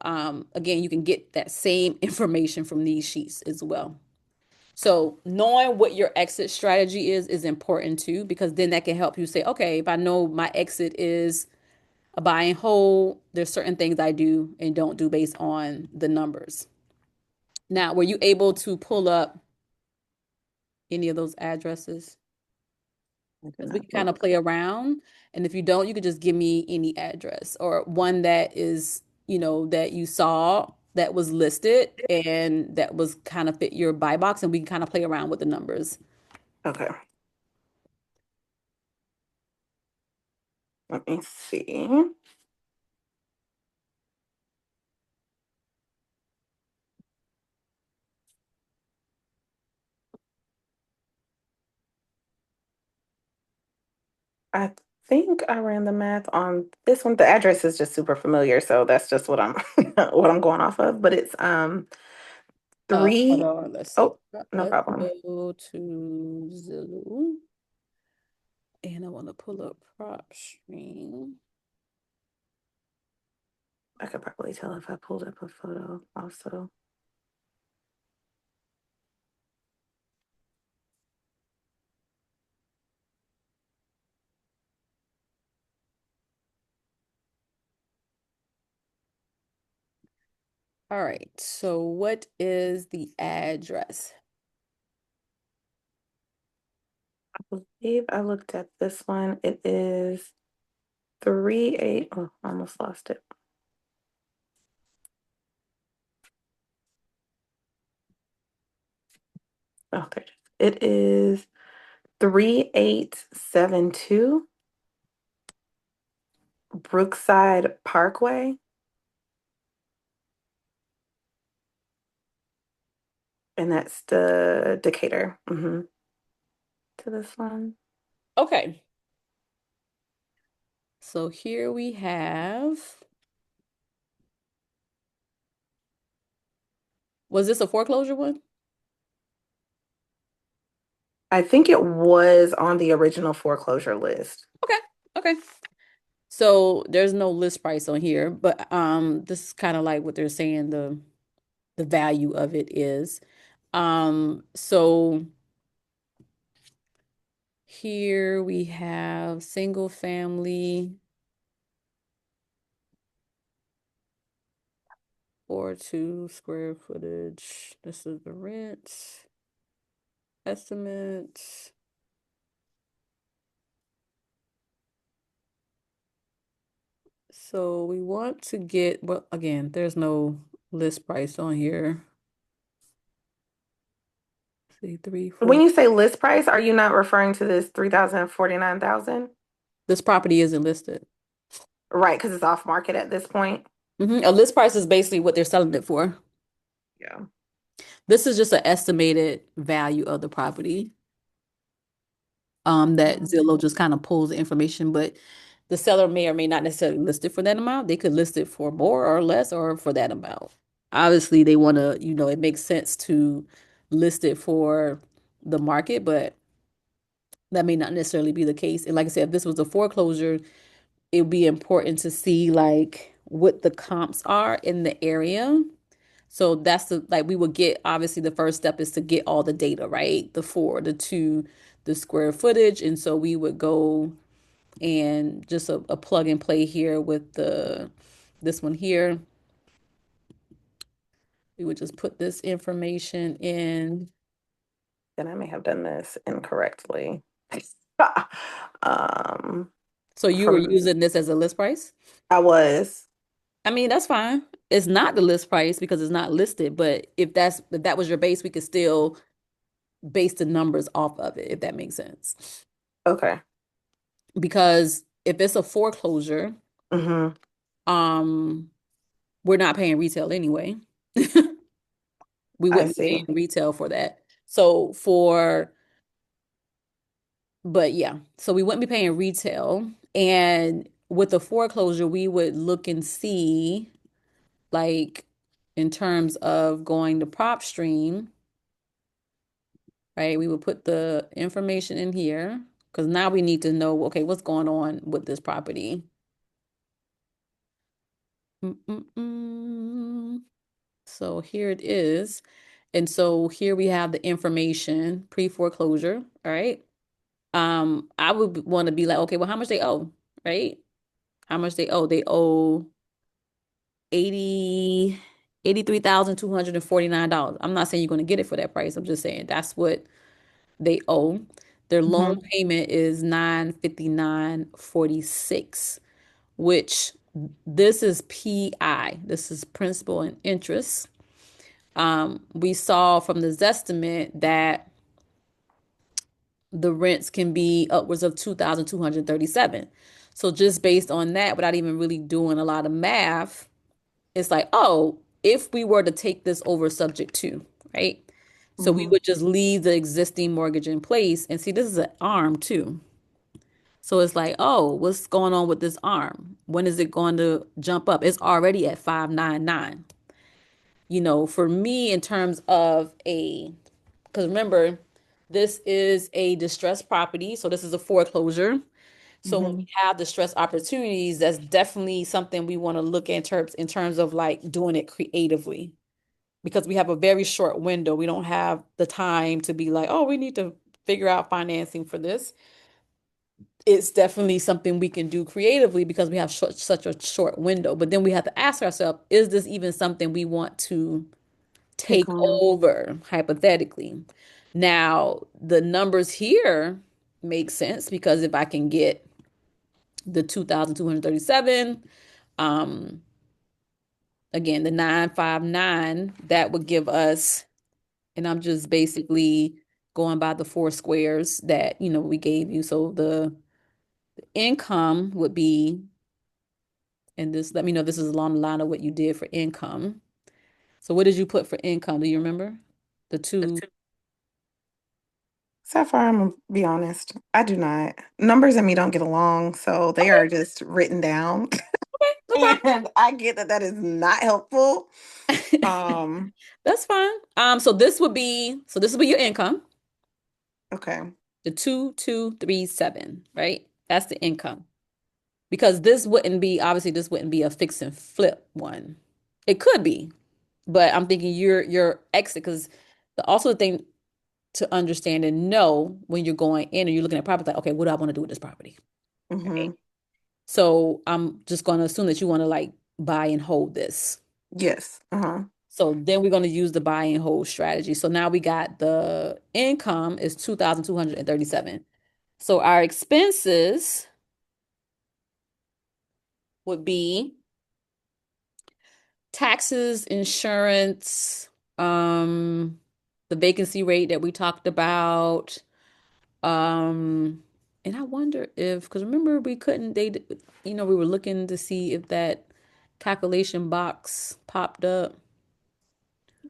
again, you can get that same information from these sheets as well. So knowing what your exit strategy is important too, because then that can help you say, okay, if I know my exit is a buy and hold, there's certain things I do and don't do based on the numbers. Now, were you able to pull up any of those addresses? I did Because we not can kind of look. play around. And if you don't, you could just give me any address or one that is, that you saw that was listed and that was kind of fit your buy box, and we can kind of play around with the numbers. Okay. Let me see. I think I ran the math on this one. The address is just super familiar, so that's just what I'm what I'm going off of. But it's Hold three. on, let's see. Oh, no Let's problem. go to Zillow, and I want to pull up PropStream. I could probably tell if I pulled up a photo also. All right. So what is the address? I believe I looked at this one. It is 38. Oh, I almost lost it. Oh, there it is. It is 3872 Brookside Parkway, and that's the Decatur. To this one. Okay. So here we have, was this a foreclosure one? I think it was on the original foreclosure list. Okay. Okay. So there's no list price on here, but this is kind of like what they're saying the value of it is. So here we have single family 4.2 square footage. This is the rent estimate. So we want to get, well, again, there's no list price on here. See, three, When four. you say list price, are you not referring to this 3,049,000? This property isn't listed. Right, because it's off market at this point. A list price is basically what they're selling it for. Yeah. This is just an estimated value of the property. That Zillow Um, just kind of pulls the information, but the seller may or may not necessarily list it for that amount. They could list it for more or less or for that amount. Obviously, they want to, it makes sense to list it for the market, but that may not necessarily be the case. And like I said, if this was a foreclosure, it would be important to see like what the comps are in the area. So that's the like we would get obviously the first step is to get all the data, right? The four, the two, the square footage. And so we would go and just a plug and play here with the this one here. We would just put this information in. and I may have done this incorrectly. Um, So you were from using this as a list price? I was I mean, that's fine. It's not the list price because it's not listed, but if that was your base, we could still base the numbers off of it, if that makes sense. okay. Because if it's a foreclosure, hmm um, we're not paying retail anyway. We I wouldn't be see. paying retail for that. So for, but yeah, so we wouldn't be paying retail. And with the foreclosure, we would look and see, like, in terms of going to prop stream, right? We would put the information in here because now we need to know, okay, what's going on with this property. Mm-mm-mm. So here it is. And so here we have the information pre-foreclosure, all right? I would want to be like, okay, well, how much they owe, right? How much they owe? They owe 80, $83,249. I'm not saying you're going to get it for that price. I'm just saying that's what they owe. Their loan hmm payment is 959.46, which this is PI. This is principal and interest. We saw from the Zestimate that the rents can be upwards of 2,237. So just based on that, without even really doing a lot of math, it's like, oh, if we were to take this over subject to, right? So we hmm would just leave the existing mortgage in place and see this is an arm too. So it's like, oh, what's going on with this arm? When is it going to jump up? It's already at 599. For me, in terms of because remember, this is a distressed property. So this is a foreclosure. So when we hmm have distressed opportunities, that's definitely something we want to look at in terms of like doing it creatively because we have a very short window. We don't have the time to be like, oh, we need to figure out financing for this. it's definitely something we can do creatively because we have such a short window. But then we have to ask ourselves, is this even something we want to take Take on. over, hypothetically? Now, the numbers here make sense because if I can get the 2,237, um, again, the 959, that would give us, and I'm just basically going by the four squares that, we gave you. So the income would be, and this, let me know if this is along the line of what you did for income. So what did you put for income? Do you remember? The two. Sapphire, I'm gonna be honest. I do not. Numbers and me don't get along, so they are just written down. Okay, no And I get that that is not helpful. problem. Um, That's fine. So this would be your income, okay. the 2237, right? That's the income. Because this wouldn't be a fix and flip one. It could be, but I'm thinking your exit, because the thing to understand and know when you're going in and you're looking at property, like, okay, what do I want to do with this property? Mm-hmm. So I'm just going to assume that you want to like buy and hold this. Yes. Uh-huh. So then we're going to use the buy and hold strategy. So now we got the income is 2,237. So our expenses would be taxes, insurance, the vacancy rate that we talked about. Um, and I wonder if, because remember we couldn't, we were looking to see if that calculation box popped up.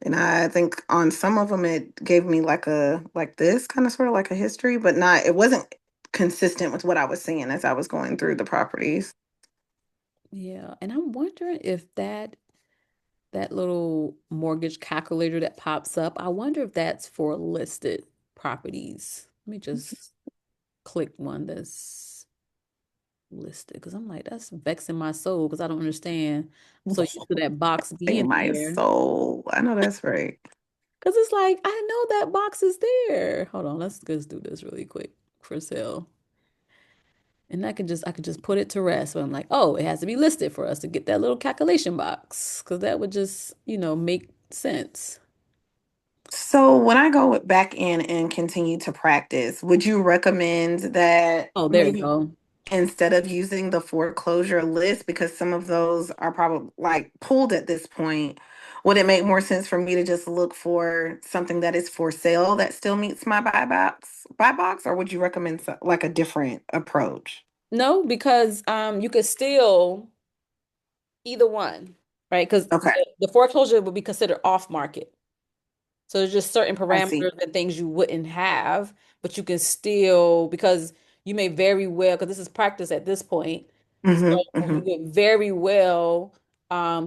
And I think on some of them it gave me like this kind of sort of like a history, but not it wasn't consistent with what I was seeing as I was going through the properties. Yeah, and I'm wondering if that little mortgage calculator that pops up, I wonder if that's for listed properties. Let me just click one that's listed because I'm like, that's vexing my soul because I don't understand. I'm so used to that box Like being my there. soul. I know that's right. Because it's like, I know that box is there. Hold on, let's just do this really quick for sale. And I can just put it to rest. But I'm like, oh, it has to be listed for us to get that little calculation box. Because that would just, make sense. So when I go back in and continue to practice, would you recommend that Oh, there you maybe go. instead of using the foreclosure list, because some of those are probably like pulled at this point, would it make more sense for me to just look for something that is for sale that still meets my buy box, or would you recommend like a different approach? No, because you could still either one, right? Because Okay, the foreclosure would be considered off market. So there's just certain I see. parameters and things you wouldn't have, but you can still, because you may very well, because this is practice at this point, so Mm-hmm, you mm-hmm. would very well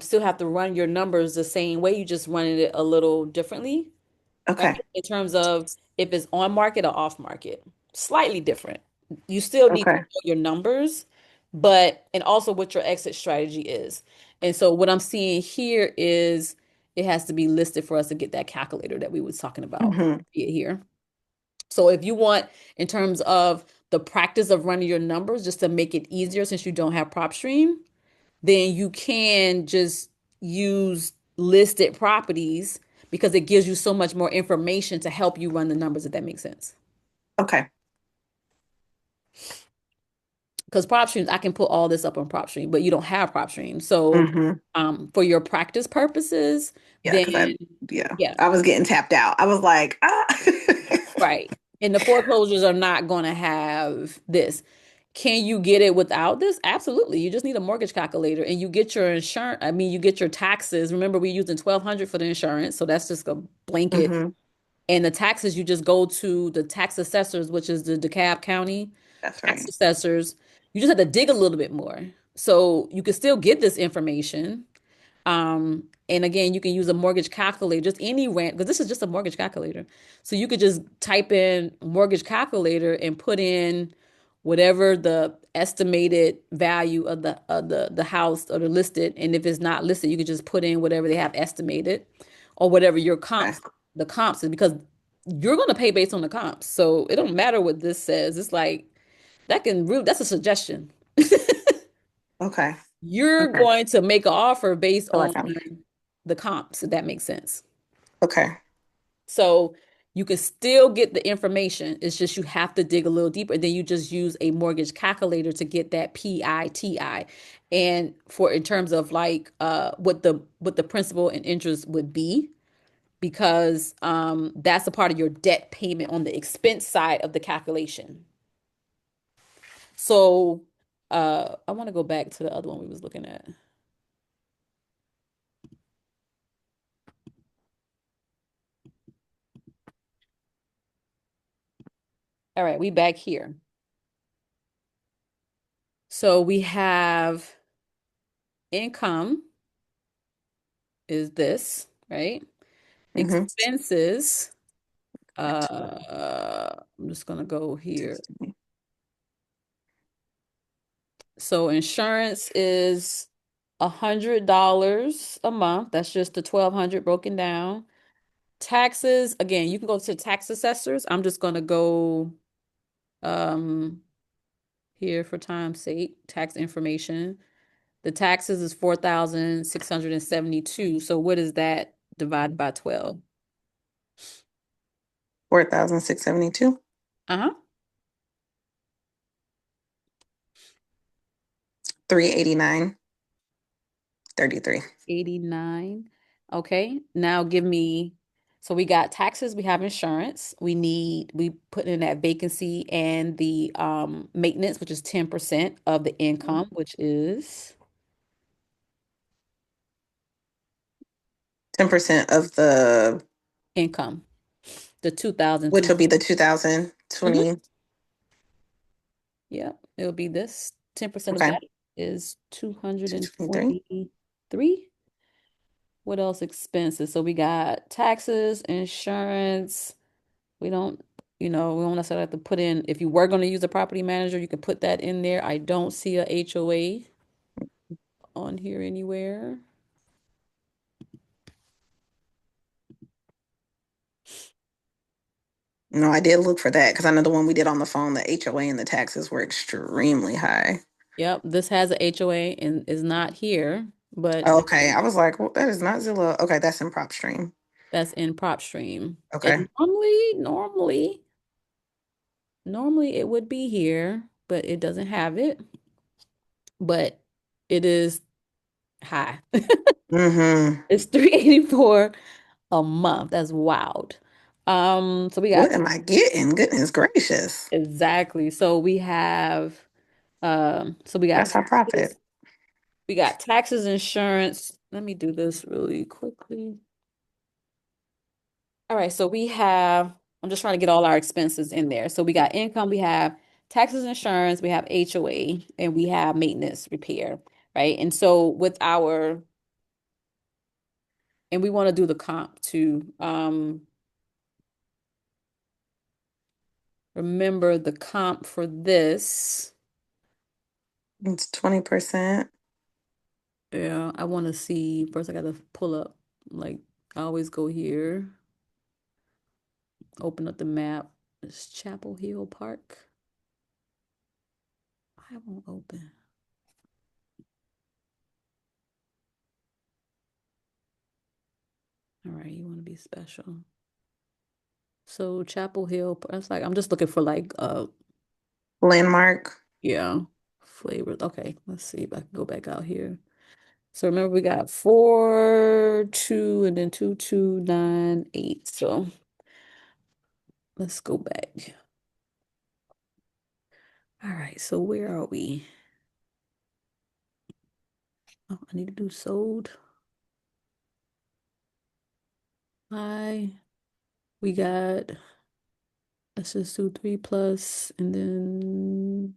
still have to run your numbers the same way. You just running it a little differently, right? Okay, In terms of if it's on market or off market, slightly different. You still need to okay. know your numbers, but and also what your exit strategy is. And so what I'm seeing here is it has to be listed for us to get that calculator that we was talking about Mm-hmm. here. So if you want, in terms of the practice of running your numbers, just to make it easier since you don't have PropStream, then you can just use listed properties because it gives you so much more information to help you run the numbers, if that makes sense. Okay. Because PropStream, I can put all this up on PropStream, but you don't have PropStream. So Mm-hmm. for your practice purposes, Yeah, then because yeah, yeah, I was getting tapped out. I was like, ah. right. And the foreclosures are not going to have this. Can you get it without this? Absolutely. You just need a mortgage calculator and you get your insurance. I mean, you get your taxes. Remember, we're using 1,200 for the insurance. So that's just a blanket. Mm-hmm. And the taxes, you just go to the tax assessors, which is the DeKalb County That's tax right. assessors. You just have to dig a little bit more. So you can still get this information. And again, you can use a mortgage calculator, just any rent, because this is just a mortgage calculator. So you could just type in mortgage calculator and put in whatever the estimated value of the house or the listed. And if it's not listed, you could just put in whatever they have estimated or whatever your Okay. comps is, because you're gonna pay based on the comps. So it don't matter what this says. It's like That's a suggestion. Okay. You're Okay. going to make an offer based Feel on like I'm the comps, if that makes sense. okay. So you can still get the information. It's just you have to dig a little deeper. And then you just use a mortgage calculator to get that PITI. And for in terms of like what the principal and interest would be, because that's a part of your debt payment on the expense side of the calculation. So I want to go back to the other one we was looking at. All right, we back here. So we have income is this, right? Mm-hmm. Expenses, Got I'm just gonna go here. to- So insurance is $100 a month. That's just the 1,200 broken down. Taxes, again, you can go to tax assessors. I'm just gonna go um here for time's sake, tax information. The taxes is 4,672. So what is that divided by 12? 4,672. Uh-huh. 389. 33. 89. Okay. Now give me, so we got taxes, we have insurance. We put in that vacancy and the maintenance, which is 10% of the income, which is 10% of the, income. The which will 2,200. be the Mhm. 2020. Yeah, it'll be this. 10% of Okay. that is 223. 223. What else expenses? So we got taxes, insurance. We don't, we don't necessarily have to put in, if you were going to use a property manager, you can put that in there. I don't see a HOA on here anywhere. No, I did look for that because I know the one we did on the phone, the HOA and the taxes were extremely high. Yep, this has a HOA and is not here, but Okay. I was like, well, that is not Zillow. Okay, that's in PropStream. that's in PropStream. Okay. And normally it would be here, but it doesn't have it. But it is high. Mm-hmm. It's 384 a month. That's wild. So we What got am I getting? Goodness gracious. exactly. So we have so we got That's our taxes, profit. insurance. Let me do this really quickly. All right, so I'm just trying to get all our expenses in there. So we got income, we have taxes, insurance, we have HOA, and we have maintenance repair, right? And so and we want to do the comp too. Remember the comp for this. It's 20%. Yeah, I want to see first. I got to pull up, like, I always go here, open up the map. It's Chapel Hill Park. I won't open. All right, you want to be special. So Chapel Hill, that's like I'm just looking for like Landmark. yeah, flavors. Okay, let's see if I can go back out here. So remember we got 4, 2, and then 2298. So let's go back. All right, so where are we? Oh, I need to do sold. Hi. We got, let's just do 3 plus and then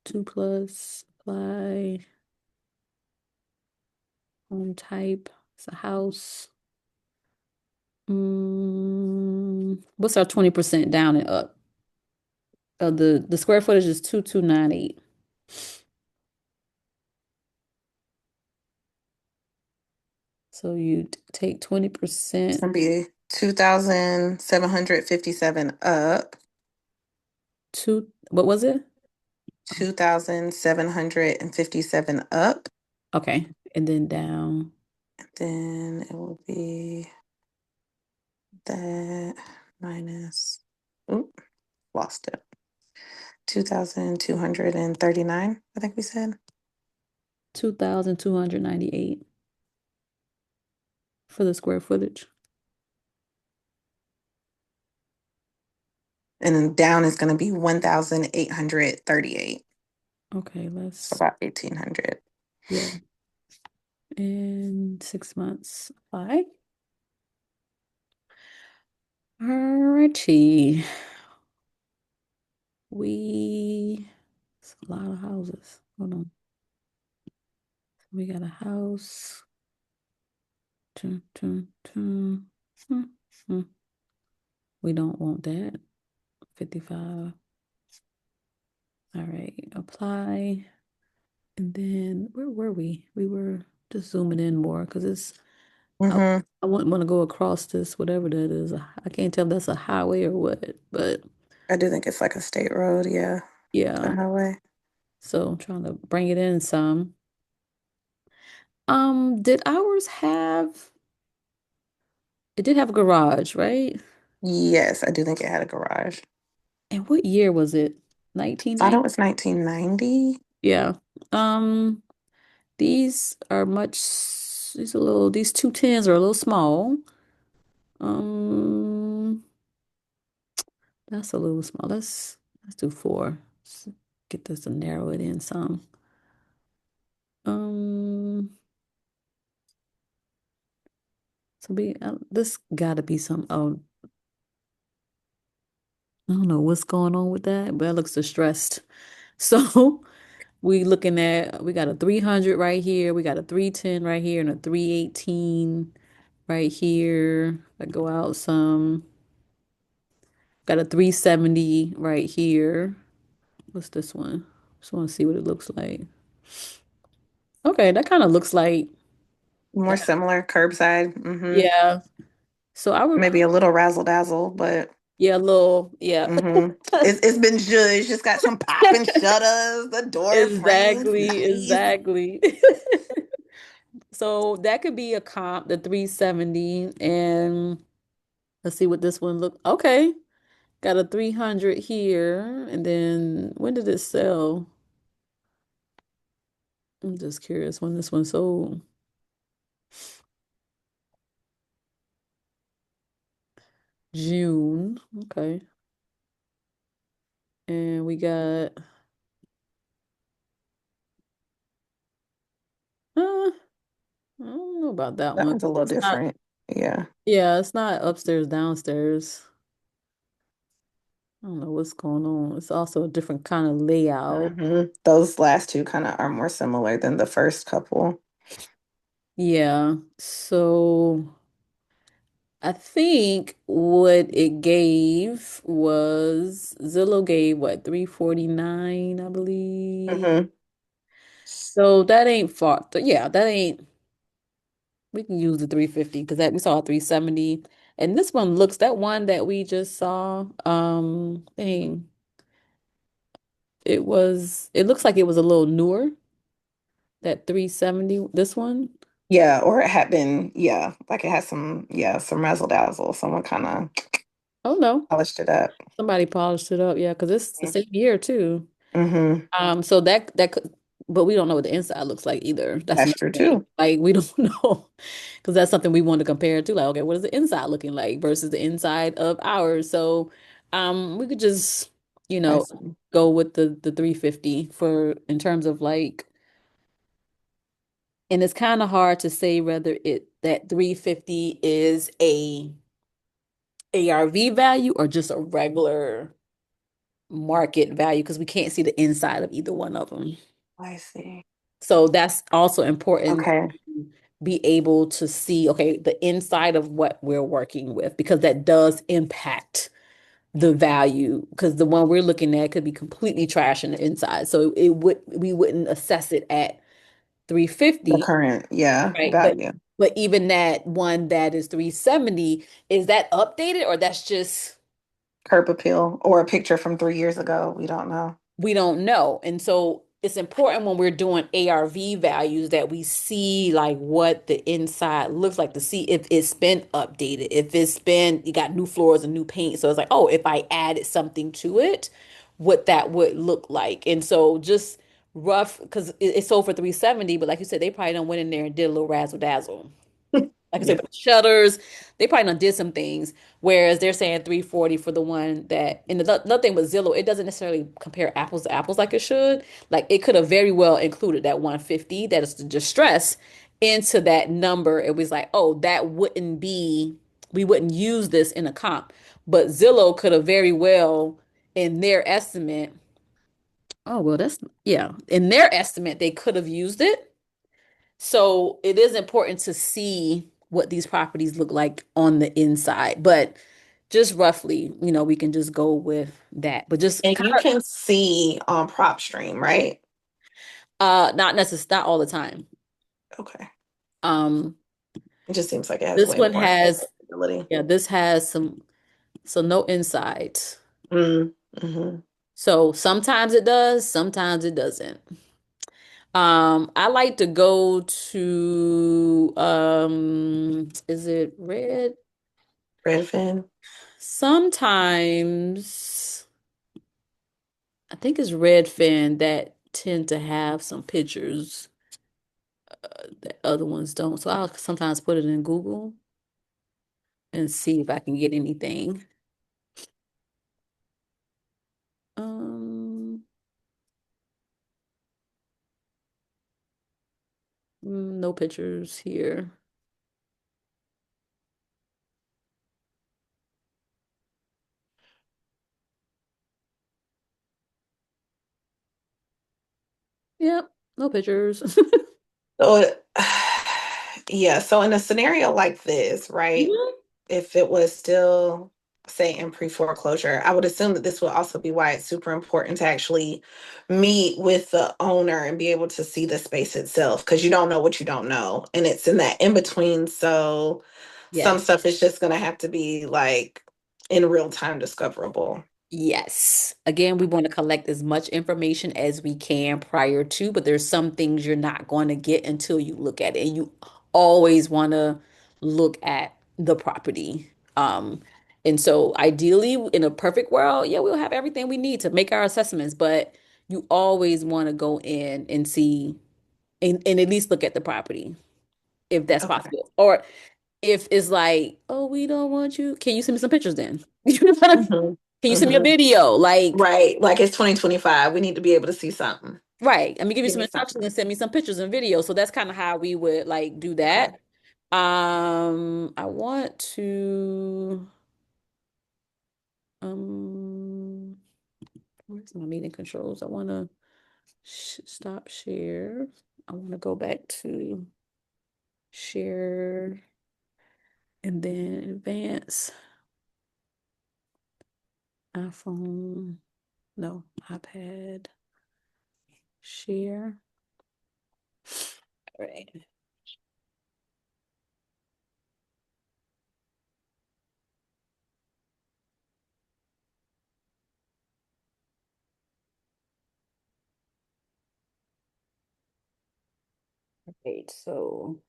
2 plus, apply, home type, it's a house. What's our 20% down and up? The square footage is 2298. So you take It's 20%. gonna be 2,757 up. What was it? 2,757 up. Okay. And then down Then it will be that minus, oop, lost it. 2,239, I think we said. 2,298 for the square footage. And then down is going to be 1,838. Okay, So let's, about 1,800. yeah. In 6 months. Apply. Alrighty. It's a lot of houses. Hold on. We got a house. Dun, dun, dun. Hmm, hmm. We don't want that. 55. All right, apply. And then where were we? We were just zooming in more because I, Mm-hmm. I wouldn't want to go across this, whatever that is. I can't tell if that's a highway or what, but I do think it's like a state road, yeah, the yeah. highway. So I'm trying to bring it in some. Did ours have, it did have a garage, right? Yes, I do think it had a garage. And what year was it? Thought it 1990? was 1990. Yeah. Um, these 210s are a little small. Um, that's a little small. Let's do four. Let's get this to narrow it in some. Um, this gotta be some, oh, I don't know what's going on with that, but it looks distressed. So we got a 300 right here, we got a 310 right here, and a 318 right here. I go out some. Got a 370 right here. What's this one? Just want to see what it looks like. Okay, that kind of looks like More that. similar, curbside. Mm-hmm. Yeah. So I would, Maybe a little razzle dazzle, but yeah, a little, yeah. mm-hmm. It's been judged. Just got some popping shutters, the door frames, Exactly, nice. exactly. So that could be a comp, the 370, and let's see what this one look. Okay, got a 300 here, and then when did it sell? I'm just curious when this one sold. June. Okay. And we got I don't know about that That one. one's a little It's not, different. Yeah. yeah, it's not upstairs, downstairs. I don't know what's going on. It's also a different kind of layout. Those last two kind of are more similar than the first couple. Yeah. So I think what it gave was Zillow gave what, 349, I believe. hmm So that ain't far. Yeah, that ain't, we can use the 350 because that we saw a 370. And this one looks, that one that we just saw, dang, it looks like it was a little newer, that 370, this one. Yeah, or it had been, yeah, like it had some, yeah, some razzle dazzle. Someone kind of Oh no, polished it up. somebody polished it up. Yeah, because it's the same year too. Mm-hmm. So that could, but we don't know what the inside looks like either. That's That's another true thing. too. Like we don't know because that's something we want to compare to. Like, okay, what is the inside looking like versus the inside of ours? So, we could just, you I know, see. go with the 350 for in terms of like, and it's kind of hard to say whether it that 350 is a ARV value or just a regular market value because we can't see the inside of either one of them. I see. So that's also important Okay. to be able to see, okay, the inside of what we're working with, because that does impact the value. Because the one we're looking at could be completely trash in the inside. So we wouldn't assess it at The 350, current, yeah, right? value. But even that one that is 370, is that updated or that's just Curb appeal or a picture from 3 years ago. We don't know. We don't know. And so it's important when we're doing ARV values that we see like what the inside looks like to see if it's been updated, if it's been, you got new floors and new paint. So it's like, oh, if I added something to it, what that would look like. And so just rough, because it's sold for 370, but like you said, they probably done went in there and did a little razzle dazzle. Like I said, Yeah. with shutters, they probably done did some things. Whereas they're saying 340 for the one that, and the another thing with Zillow, it doesn't necessarily compare apples to apples like it should. Like it could have very well included that 150, that is the distress, into that number. It was like, oh, that wouldn't be, we wouldn't use this in a comp. But Zillow could have very well, in their estimate, oh, well, that's, yeah, in their estimate, they could have used it. So it is important to see what these properties look like on the inside. But just roughly, we can just go with that. But just And kind you can see on PropStream, right? not necessarily not all the time. Okay. Um It just seems like it has this way one more has, accessibility. yeah, this has some, so no insides. Mm, hmm. So sometimes it does, sometimes it doesn't. I like to go to is it red? Redfin. Sometimes I think it's Redfin that tend to have some pictures that other ones don't. So I'll sometimes put it in Google and see if I can get anything. Um, no pictures here. Yep, no pictures. So, yeah. So in a scenario like this, right? Mhm. If it was still, say, in pre-foreclosure, I would assume that this would also be why it's super important to actually meet with the owner and be able to see the space itself, because you don't know what you don't know. And it's in that in between. So some Yes. stuff is just going to have to be like in real time discoverable. Yes. Again, we want to collect as much information as we can prior to, but there's some things you're not going to get until you look at it. And you always want to look at the property. And so ideally in a perfect world, yeah, we'll have everything we need to make our assessments, but you always want to go in and see and at least look at the property if that's Okay. possible. Or if it's like, oh, we don't want you, can you send me some pictures then? You know what I mean? Hmm. Can you send me a Hmm. video? Like, Right. Like it's 2025. We need to be able to see something. right. I mean, give you Give some me instructions something. and send me some pictures and videos. So that's kind of how we would like do Okay. that. I want to um where's my meeting controls? I want to stop share. I want to go back to share and then advance iPhone, no, iPad, share. All right. Great. So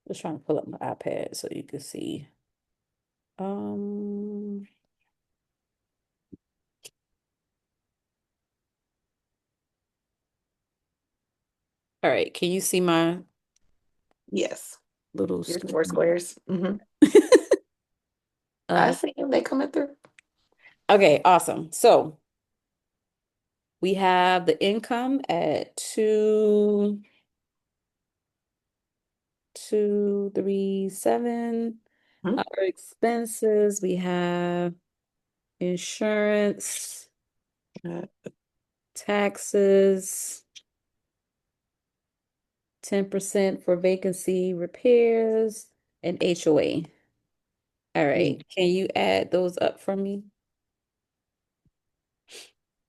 just trying to pull up my iPad so you can see. Um, all right. Can you see my Yes. little Your four screen? squares. Hmm. I Uh, see them. They coming through. okay, awesome. So we have the income at 2,237. Mhm. Our expenses, we have insurance, Uh, taxes, 10% for vacancy repairs, and HOA. All yeah, right. Can you add those up for me?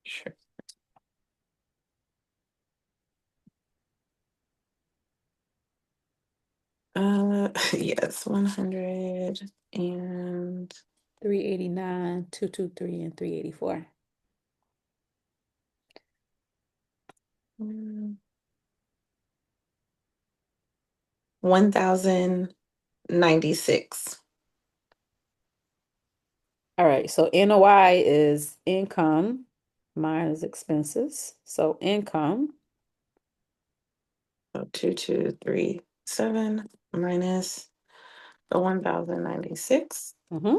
sure. Yes, 100 and 389, 223, and 384. 1,096. All right, so NOI is income minus expenses. So income, So 2,237 minus the 1,096. mm-hmm,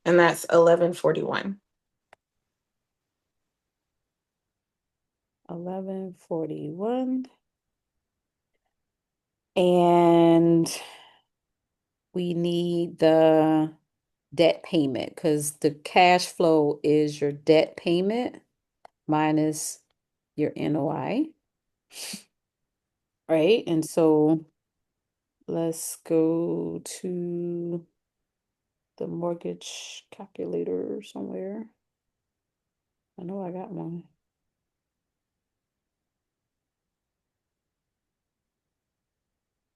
And that's 1141. 1141. And we need the debt payment because the cash flow is your debt payment minus your NOI, right? And so let's go to the mortgage calculator somewhere. I know I got one.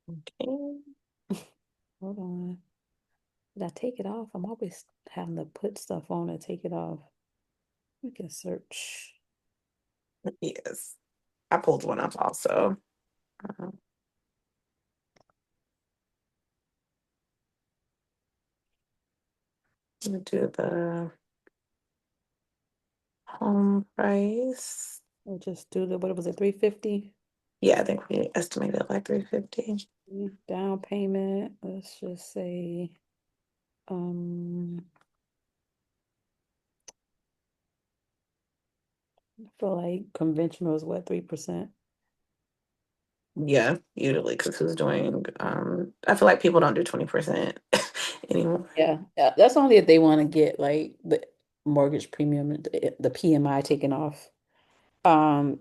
Okay. Hold on. Did I take it off? I'm always having to put stuff on and take it off. We can search. Yes. I pulled one up also. Uh, we do the home price. We'll just do the, what was it, 350? Yeah, I think we estimated like 350. Down payment, let's just say, um, I feel like conventional is what, 3%? Yeah, usually because who's doing I feel like people don't do 20% anymore. Yeah, that's only if they want to get like the mortgage premium, and the PMI taken off.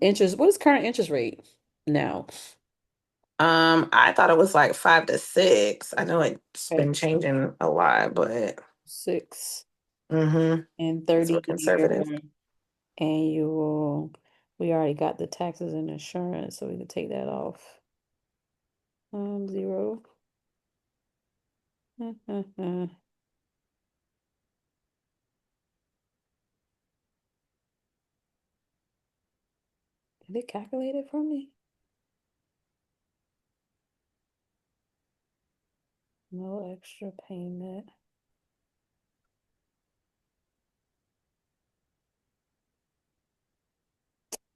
Interest, what is current interest rate now? I thought it was like 5 to 6. I know it's Okay, been changing a lot, but 6 mm-hmm. and It's real 30-year conservative. annual. We already got the taxes and insurance, so we can take that off. 0. Did it calculate it for me? No extra payment.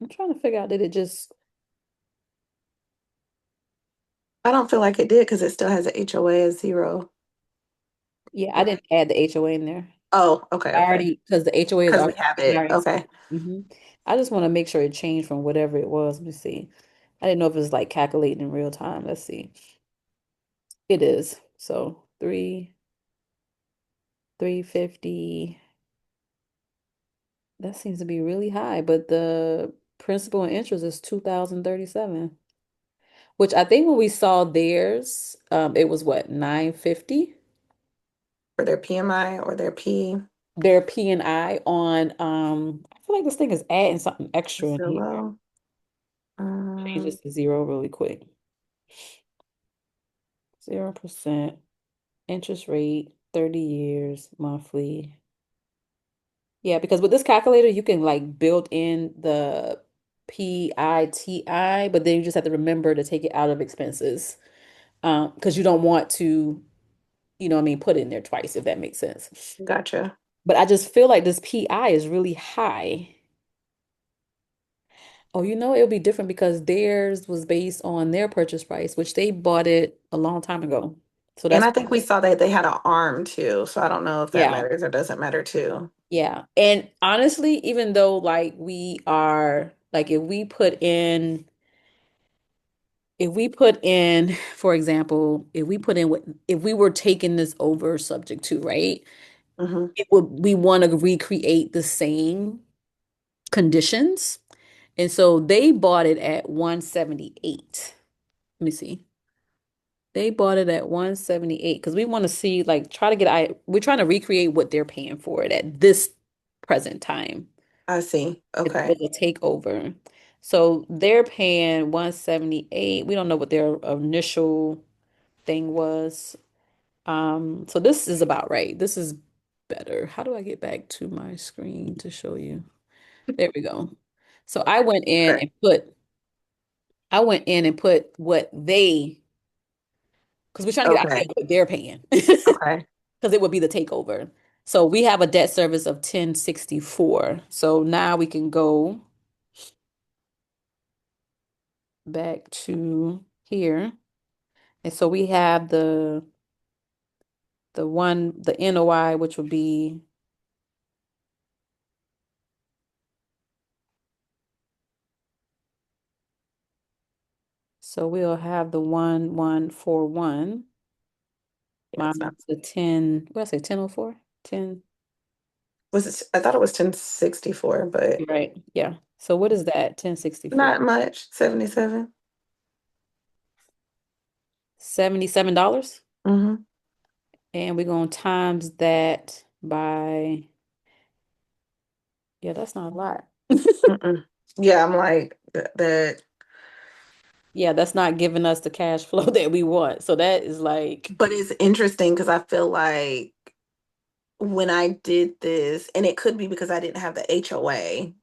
I'm trying to figure out, did it just, I don't feel like it did because it still has a HOA as 0. yeah, I didn't add the HOA in there. Oh, okay, I okay. already, because the HOA is Because we already have it. PRS. Okay. I just want to make sure it changed from whatever it was. Let me see. I didn't know if it was like calculating in real time. Let's see. It is. So 350. That seems to be really high, but the principal and interest is 2,037, which I think when we saw theirs, it was what, 950? For their PMI or their P. Their P and I on, I feel like this thing is adding something extra in here. Zillow. Change Um, this to 0 really quick. 0% interest rate, 30 years monthly. Yeah, because with this calculator, you can like build in the PITI, but then you just have to remember to take it out of expenses. Because you don't want to, what I mean, put it in there twice, if that makes sense. gotcha. But I just feel like this PI is really high. Oh, it'll be different because theirs was based on their purchase price, which they bought it a long time ago. So And that's, I think we saw that they had an arm too. So I don't know if that yeah, matters or doesn't matter too. yeah. And honestly, even though like we are, like if we put in, for example, if we were taking this over subject to, right? Hmm. We want to recreate the same conditions. And so they bought it at 178. Let me see. They bought it at 178 because we want to see, like, we're trying to recreate what they're paying for it at this present time. I see. It Okay. was a takeover. So they're paying 178. We don't know what their initial thing was. So this is about right. This is better. How do I get back to my screen to show you? There we go. So I went in and put what they, because we're trying to get an idea Okay. of what they're paying. Okay. Because it would be the takeover. So we have a debt service of 1064. So now we can go back to here. And so we have the NOI, which would be, so we'll have the 1141 Yeah, it's minus not. the 10, what did I say, 1004? 10, Was it? I thought it was 1064, but right? Yeah. So what is that? 1064. not much. 77. $77. Mm-hmm. And we're going to times that by, yeah, that's not a lot. Mm-mm. Yeah, I'm like that. Yeah, that's not giving us the cash flow that we want. So that is like, But it's interesting because I feel like when I did this, and it could be because I didn't have the HOA.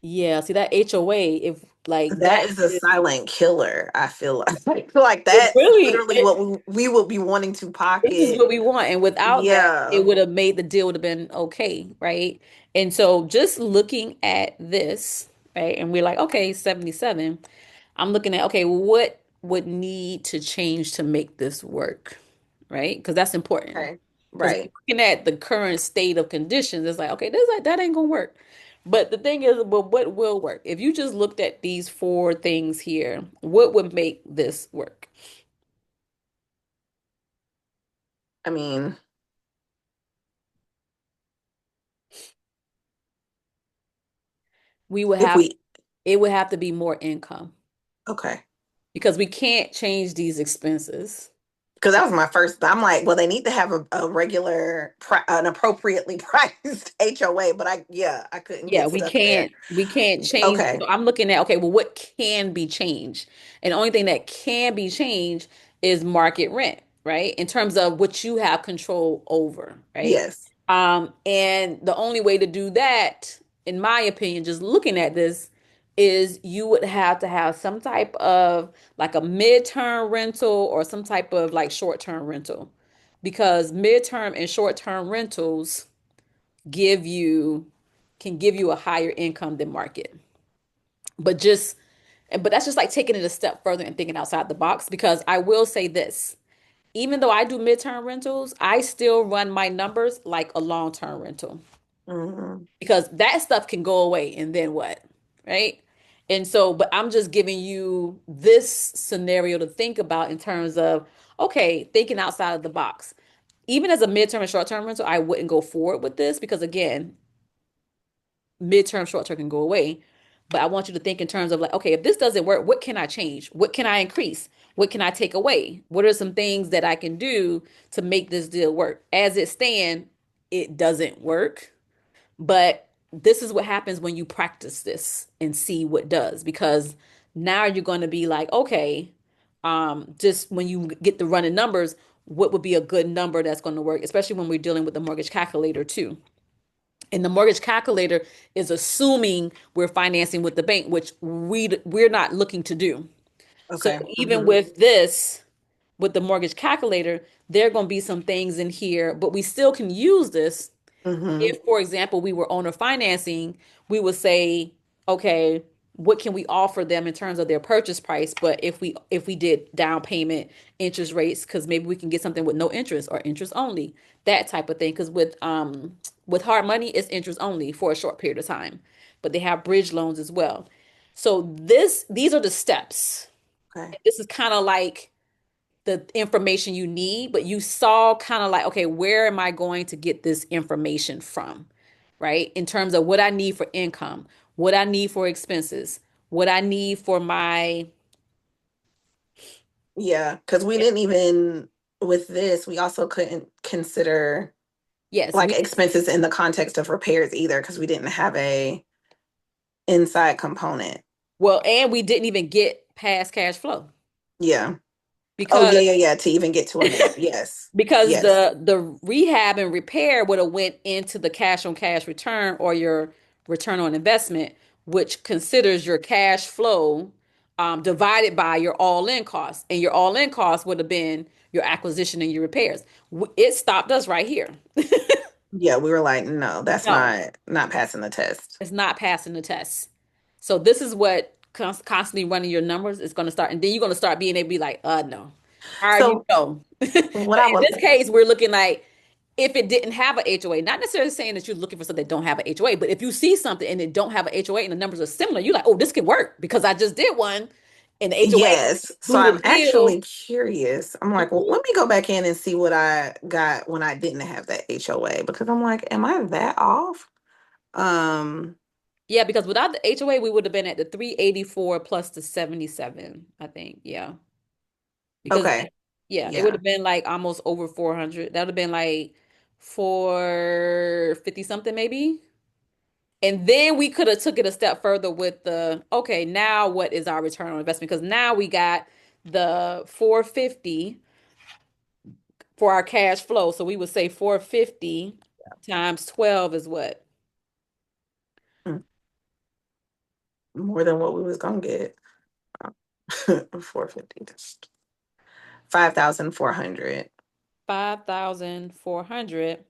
yeah, see that HOA, if like That that is a is, silent killer, I feel like. I feel like it that's really, literally what we would be wanting to this is pocket. what we want. And without that, it Yeah. would have made the deal would have been okay, right? And so just looking at this, right, and we're like, okay, 77. I'm looking at, okay, what would need to change to make this work, right? Because that's important. Okay. Because Right. looking at the current state of conditions, it's like, okay, this like that ain't gonna work. But the thing is, well, what will work? If you just looked at these four things here, what would make this work? I mean, We would if have we, it would have to be more income okay. because we can't change these expenses. Because that was my first. I'm like, well, they need to have a regular, an appropriately priced HOA. But yeah, I couldn't Yeah, get stuck there. we can't change. Okay. So I'm looking at, okay, well, what can be changed? And the only thing that can be changed is market rent, right? In terms of what you have control over, right? Yes. And the only way to do that, in my opinion, just looking at this, is you would have to have some type of like a midterm rental or some type of like short-term rental. Because midterm and short-term rentals give you can give you a higher income than market. But just but that's just like taking it a step further and thinking outside the box because I will say this, even though I do midterm rentals, I still run my numbers like a long-term rental Hmm. because that stuff can go away and then what? Right? And so, but I'm just giving you this scenario to think about in terms of, okay, thinking outside of the box. Even as a midterm and short-term rental, I wouldn't go forward with this because again, midterm, short term can go away. But I want you to think in terms of like, okay, if this doesn't work, what can I change? What can I increase? What can I take away? What are some things that I can do to make this deal work? As it stands, it doesn't work. But this is what happens when you practice this and see what does, because now you're going to be like, okay, just when you get the running numbers, what would be a good number that's going to work, especially when we're dealing with the mortgage calculator too. And the mortgage calculator is assuming we're financing with the bank, which we're not looking to do. So Okay. even Hmm. with this, with the mortgage calculator, there are going to be some things in here, but we still can use this. Hmm. If, for example, we were owner financing, we would say, okay, what can we offer them in terms of their purchase price? But if we did down payment, interest rates, because maybe we can get something with no interest or interest only, that type of thing. Because with hard money, it's interest only for a short period of time, but they have bridge loans as well. So these are the steps. Okay. This is kind of like the information you need, but you saw kind of like, okay, where am I going to get this information from? Right? In terms of what I need for income, what I need for expenses, what I need for my, Yeah, because we yeah, didn't even with this, we also couldn't consider yes, like expenses in the context of repairs either, because we didn't have a inside component. well, and we didn't even get past cash flow Yeah. Oh because yeah, yeah, yeah. To even get to a minute. Yes. because Yes. the rehab and repair would have went into the cash on cash return or your return on investment, which considers your cash flow divided by your all-in cost, and your all-in cost would have been your acquisition and your repairs. It stopped us right here. Yeah, we were like, no, that's No, not passing the test. it's not passing the test. So this is what constantly running your numbers is going to start, and then you're going to start being able to be like, no. How are you So know? what But I in would this case, we're looking like if it didn't have a HOA, not necessarily saying that you're looking for something that don't have a HOA, but if you see something and it don't have a HOA and the numbers are similar, you're like, oh, this could work because I just did one and the HOA yes. So blew the I'm deal. actually curious. I'm like, well, Mhm. let me go back in and see what I got when I didn't have that HOA because I'm like, am I that off? Um, Yeah, because without the HOA, we would have been at the 384 plus the 77, I think. Yeah. Because okay. yeah, it would Yeah. have been like almost over 400. That would have been like 450 something maybe. And then we could have took it a step further with the okay, now what is our return on investment? Because now we got the 450 for our cash flow. So we would say 450 times 12 is what? Mm, more than what we was gonna get. 450. 5,400. 5,400.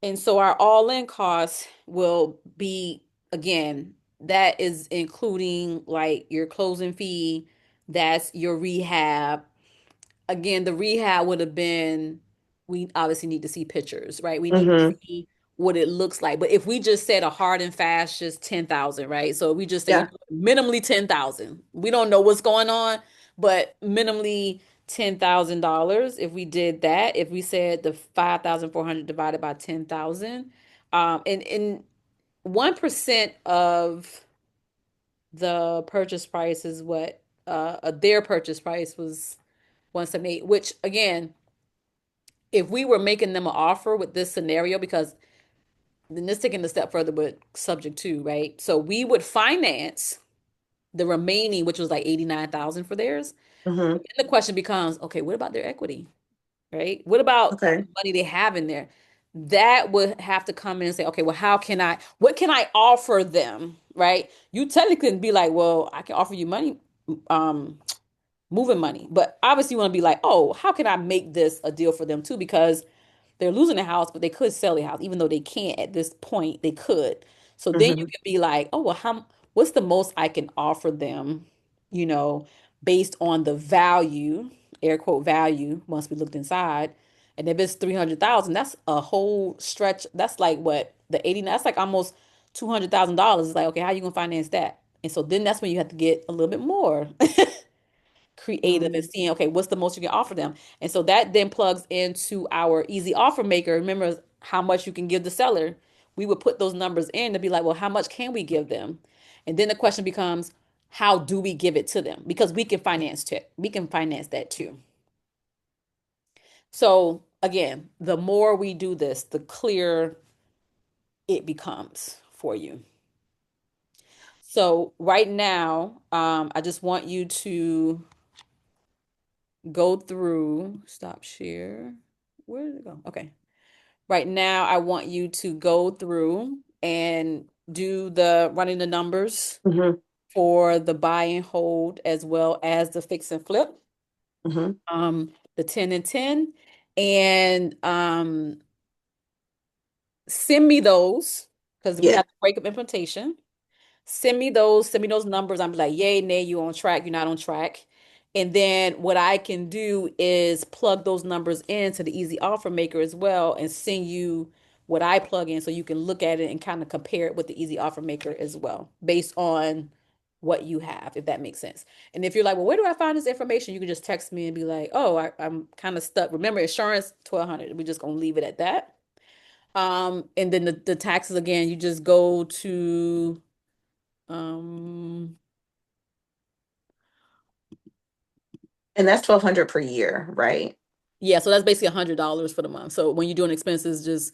And so our all-in cost will be, again, that is including like your closing fee, that's your rehab. Again, the rehab would have been, we obviously need to see pictures, right? We need to Mm-hmm. see what it looks like. But if we just said a hard and fast, just 10,000, right? So we just say, Yeah. minimally 10,000. We don't know what's going on, but minimally $10,000. If we did that, if we said the 5,400 divided by 10,000, and 1% of the purchase price is what their purchase price was 178, which again, if we were making them an offer with this scenario, because then this taking a step further, but subject to, right? So we would finance the remaining, which was like 89,000 for theirs. Mm-hmm. And the question becomes, okay, what about their equity, right? What about the Okay. money they have in there? That would have to come in and say, okay, well, what can I offer them, right? You technically can be like, well, I can offer you money, um, moving money. But obviously, you want to be like, oh, how can I make this a deal for them too? Because they're losing the house, but they could sell the house, even though they can't at this point. They could. So then you Mm-hmm. can be like, oh, well, what's the most I can offer them, you know, based on the value, air quote value, once we looked inside. And if it's 300,000, that's a whole stretch. That's like what the 80, that's like almost $200,000. It's like, okay, how you gonna finance that? And so then that's when you have to get a little bit more creative and Mm-hmm. seeing, okay, what's the most you can offer them? And so that then plugs into our easy offer maker. Remember how much you can give the seller. We would put those numbers in to be like, well, how much can we give them? And then the question becomes, how do we give it to them? Because we can finance too. We can finance that too. So again, the more we do this, the clearer it becomes for you. So right now, I just want you to go through, stop share. Where did it go? Okay. Right now, I want you to go through and do the running the numbers Mm-hmm. for the buy and hold as well as the fix and flip, Mm-hmm. the 10 and 10. And send me those because we Yeah. have to break up implementation. Send me those numbers. I'm like, yay, nay, you on track, you're not on track. And then what I can do is plug those numbers into the easy offer maker as well and send you what I plug in so you can look at it and kind of compare it with the easy offer maker as well, based on what you have, if that makes sense. And if you're like, well, where do I find this information? You can just text me and be like, oh, I'm kind of stuck. Remember, insurance, 1,200. We're just gonna leave it at that. And then the taxes again, you just go to um And that's 1,200 per year, right? yeah, so that's basically $100 for the month. So when you're doing expenses, just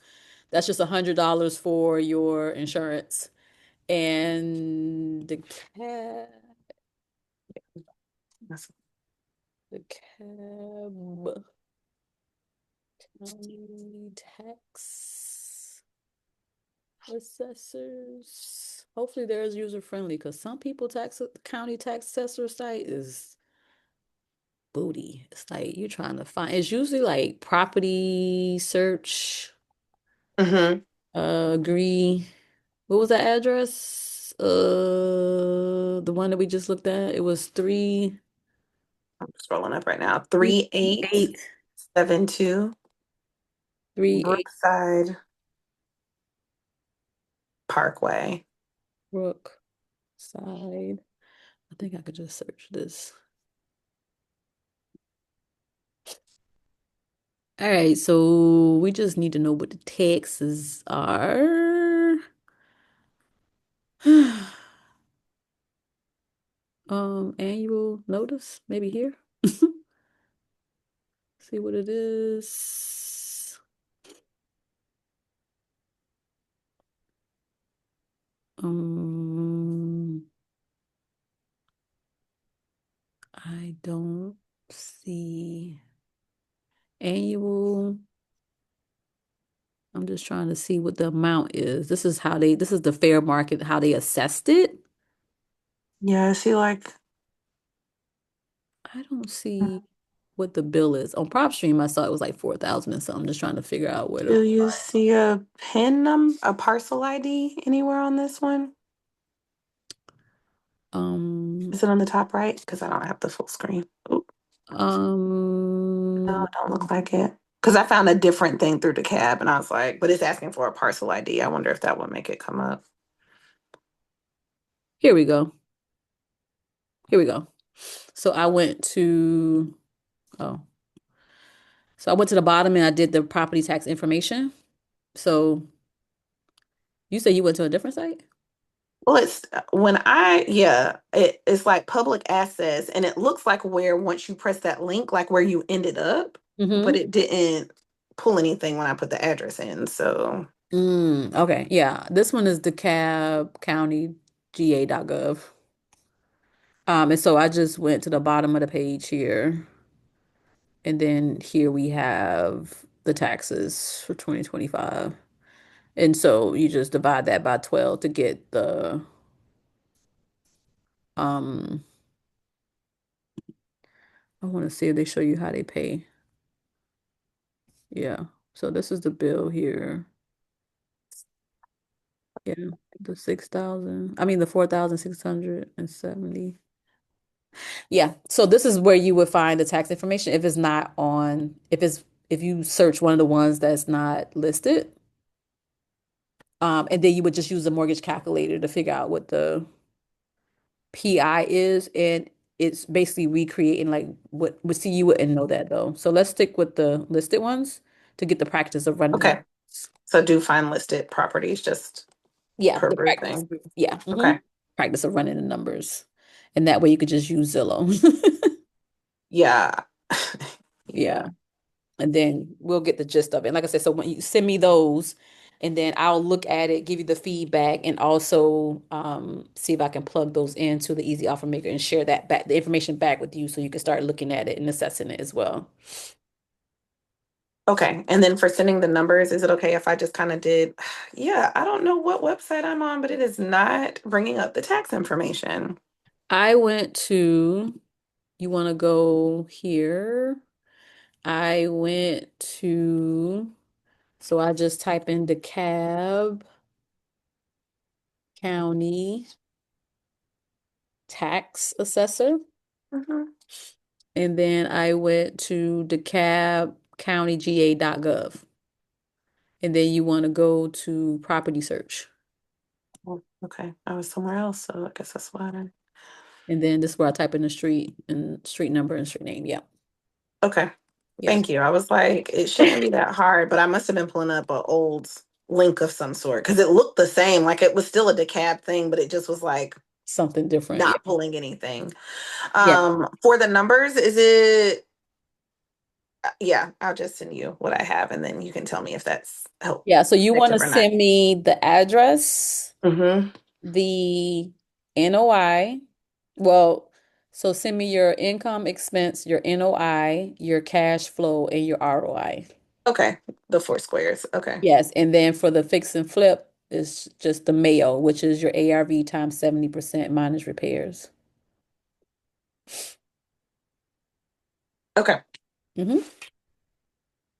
that's just $100 for your insurance. And the cat, That's- The cab county tax assessors. Hopefully they're as user friendly because some people tax county tax assessor site is booty. It's like you're trying to find. It's usually like property search. Mm-hmm. Agree. What was that address? The one that we just looked at. It was I'm scrolling up right now. three 8 3872 3 8 Brookside Parkway. Brook side. I think I could just search this. All right, so we just need to know what the taxes are. Annual notice, maybe here. See what it is. Um, I don't see annual. I'm just trying to see what the amount is. This is the fair market, how they assessed it. Yeah, I see like, I don't see what the bill is. On PropStream, I saw it was like 4,000 and something. I'm just trying to figure out what do you see a PIN number, a parcel ID anywhere on this one? um Is it on the top right? Because I don't have the full screen. Oop, no, um it don't look like it. Because I found a different thing through the cab and I was like, but it's asking for a parcel ID. I wonder if that would make it come up. here we go. Here we go. So I went to oh, so I went to the bottom and I did the property tax information. So you say you went to a different site? Well, it's when yeah, it's like public access, and it looks like where once you press that link, like where you ended up, but Mm-hmm. it didn't pull anything when I put the address in. So, Okay. Yeah. This one is DeKalb County GA.gov. And so I just went to the bottom of the page here. And then here we have the taxes for 2025. And so you just divide that by 12 to get the um I want to see if they show you how they pay. Yeah. So this is the bill here. Yeah. The 6,000. I mean the 4,670. Yeah. So this is where you would find the tax information if it's not on if you search one of the ones that's not listed. And then you would just use the mortgage calculator to figure out what the PI is, and it's basically recreating like what would see you wouldn't know that though. So let's stick with the listed ones to get the practice of running the okay. numbers. So do find listed properties just Yeah, per the practice. grouping. Yeah. Okay. Practice of running the numbers. And that way you could just use Zillow. Yeah. Yeah. Yeah. And then we'll get the gist of it. Like I said, so when you send me those, and then I'll look at it, give you the feedback, and also see if I can plug those into the Easy Offer Maker and share that back, the information back with you, so you can start looking at it and assessing it as well. Okay. And then for sending the numbers, is it okay if I just kind of did? Yeah, I don't know what website I'm on, but it is not bringing up the tax information. I went to, you want to go here? I went to, so I just type in DeKalb County Tax Assessor. Mhm. And then I went to DeKalbCountyGA.gov. And then you want to go to property search. Oh, okay. I was somewhere else, so I guess that's why. And then this is where I type in the street and street number and street name. Yep. Okay. Yep. Thank you. I was like, it shouldn't be that hard, but I must have been pulling up an old link of some sort because it looked the same. Like it was still a decab thing, but it just was like Something different. not Yeah. pulling anything. Yeah. For the numbers, is it yeah, I'll just send you what I have and then you can tell me if that's help Yeah. So you want to effective or not. send me the address, Mm-hmm. the NOI. Well, So send me your income expense, your NOI, your cash flow, and your ROI. Okay. The four squares. Okay. Yes, and then for the fix and flip, it's just the Mayo, which is your ARV times 70% minus repairs. Okay. Hmm.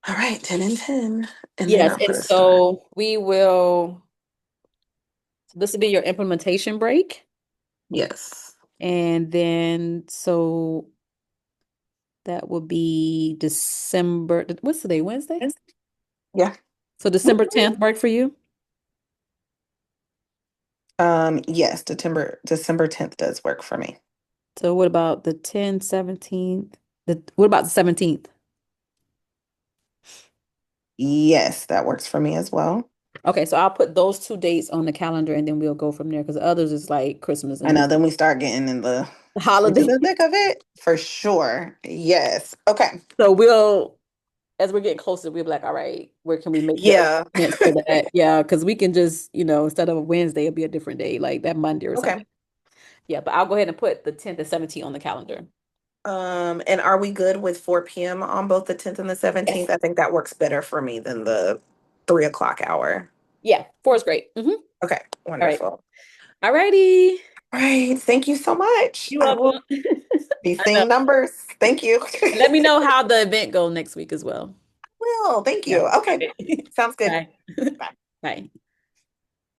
All right. 10 and 10. And then Yes, I'll and put a star. so we will, so this will be your implementation break. Yes. And then, so that will be December, what's today, Wednesday? Yeah. So December 10th work for you? Yes, December 10th does work for me. So what about the 10th, 17th? What about the 17th? Yes, that works for me as well. Okay, so I'll put those two dates on the calendar and then we'll go from there because others is like Christmas I and know, then we start getting in the the into holiday. the thick of it for sure. Yes. Okay. So we'll, as we're getting closer, we'll be like, all right, where can we make the Yeah. adjustments for that? Yeah, because we can just, instead of a Wednesday, it'll be a different day, like that Monday or something. Okay. Yeah, but I'll go ahead and put the 10th and 17th on the calendar. And are we good with 4 p.m. on both the 10th and the 17th? Yes. I think that works better for me than the 3 o'clock hour. Yeah, four is great. Okay, All right. wonderful. All righty. All right, thank you so much. You're I will welcome. be I know. seeing numbers. Thank you. Let me know how the event go next week as well. Well, thank Yeah. you. All Okay, right. sounds good. Bye. Bye. Bye.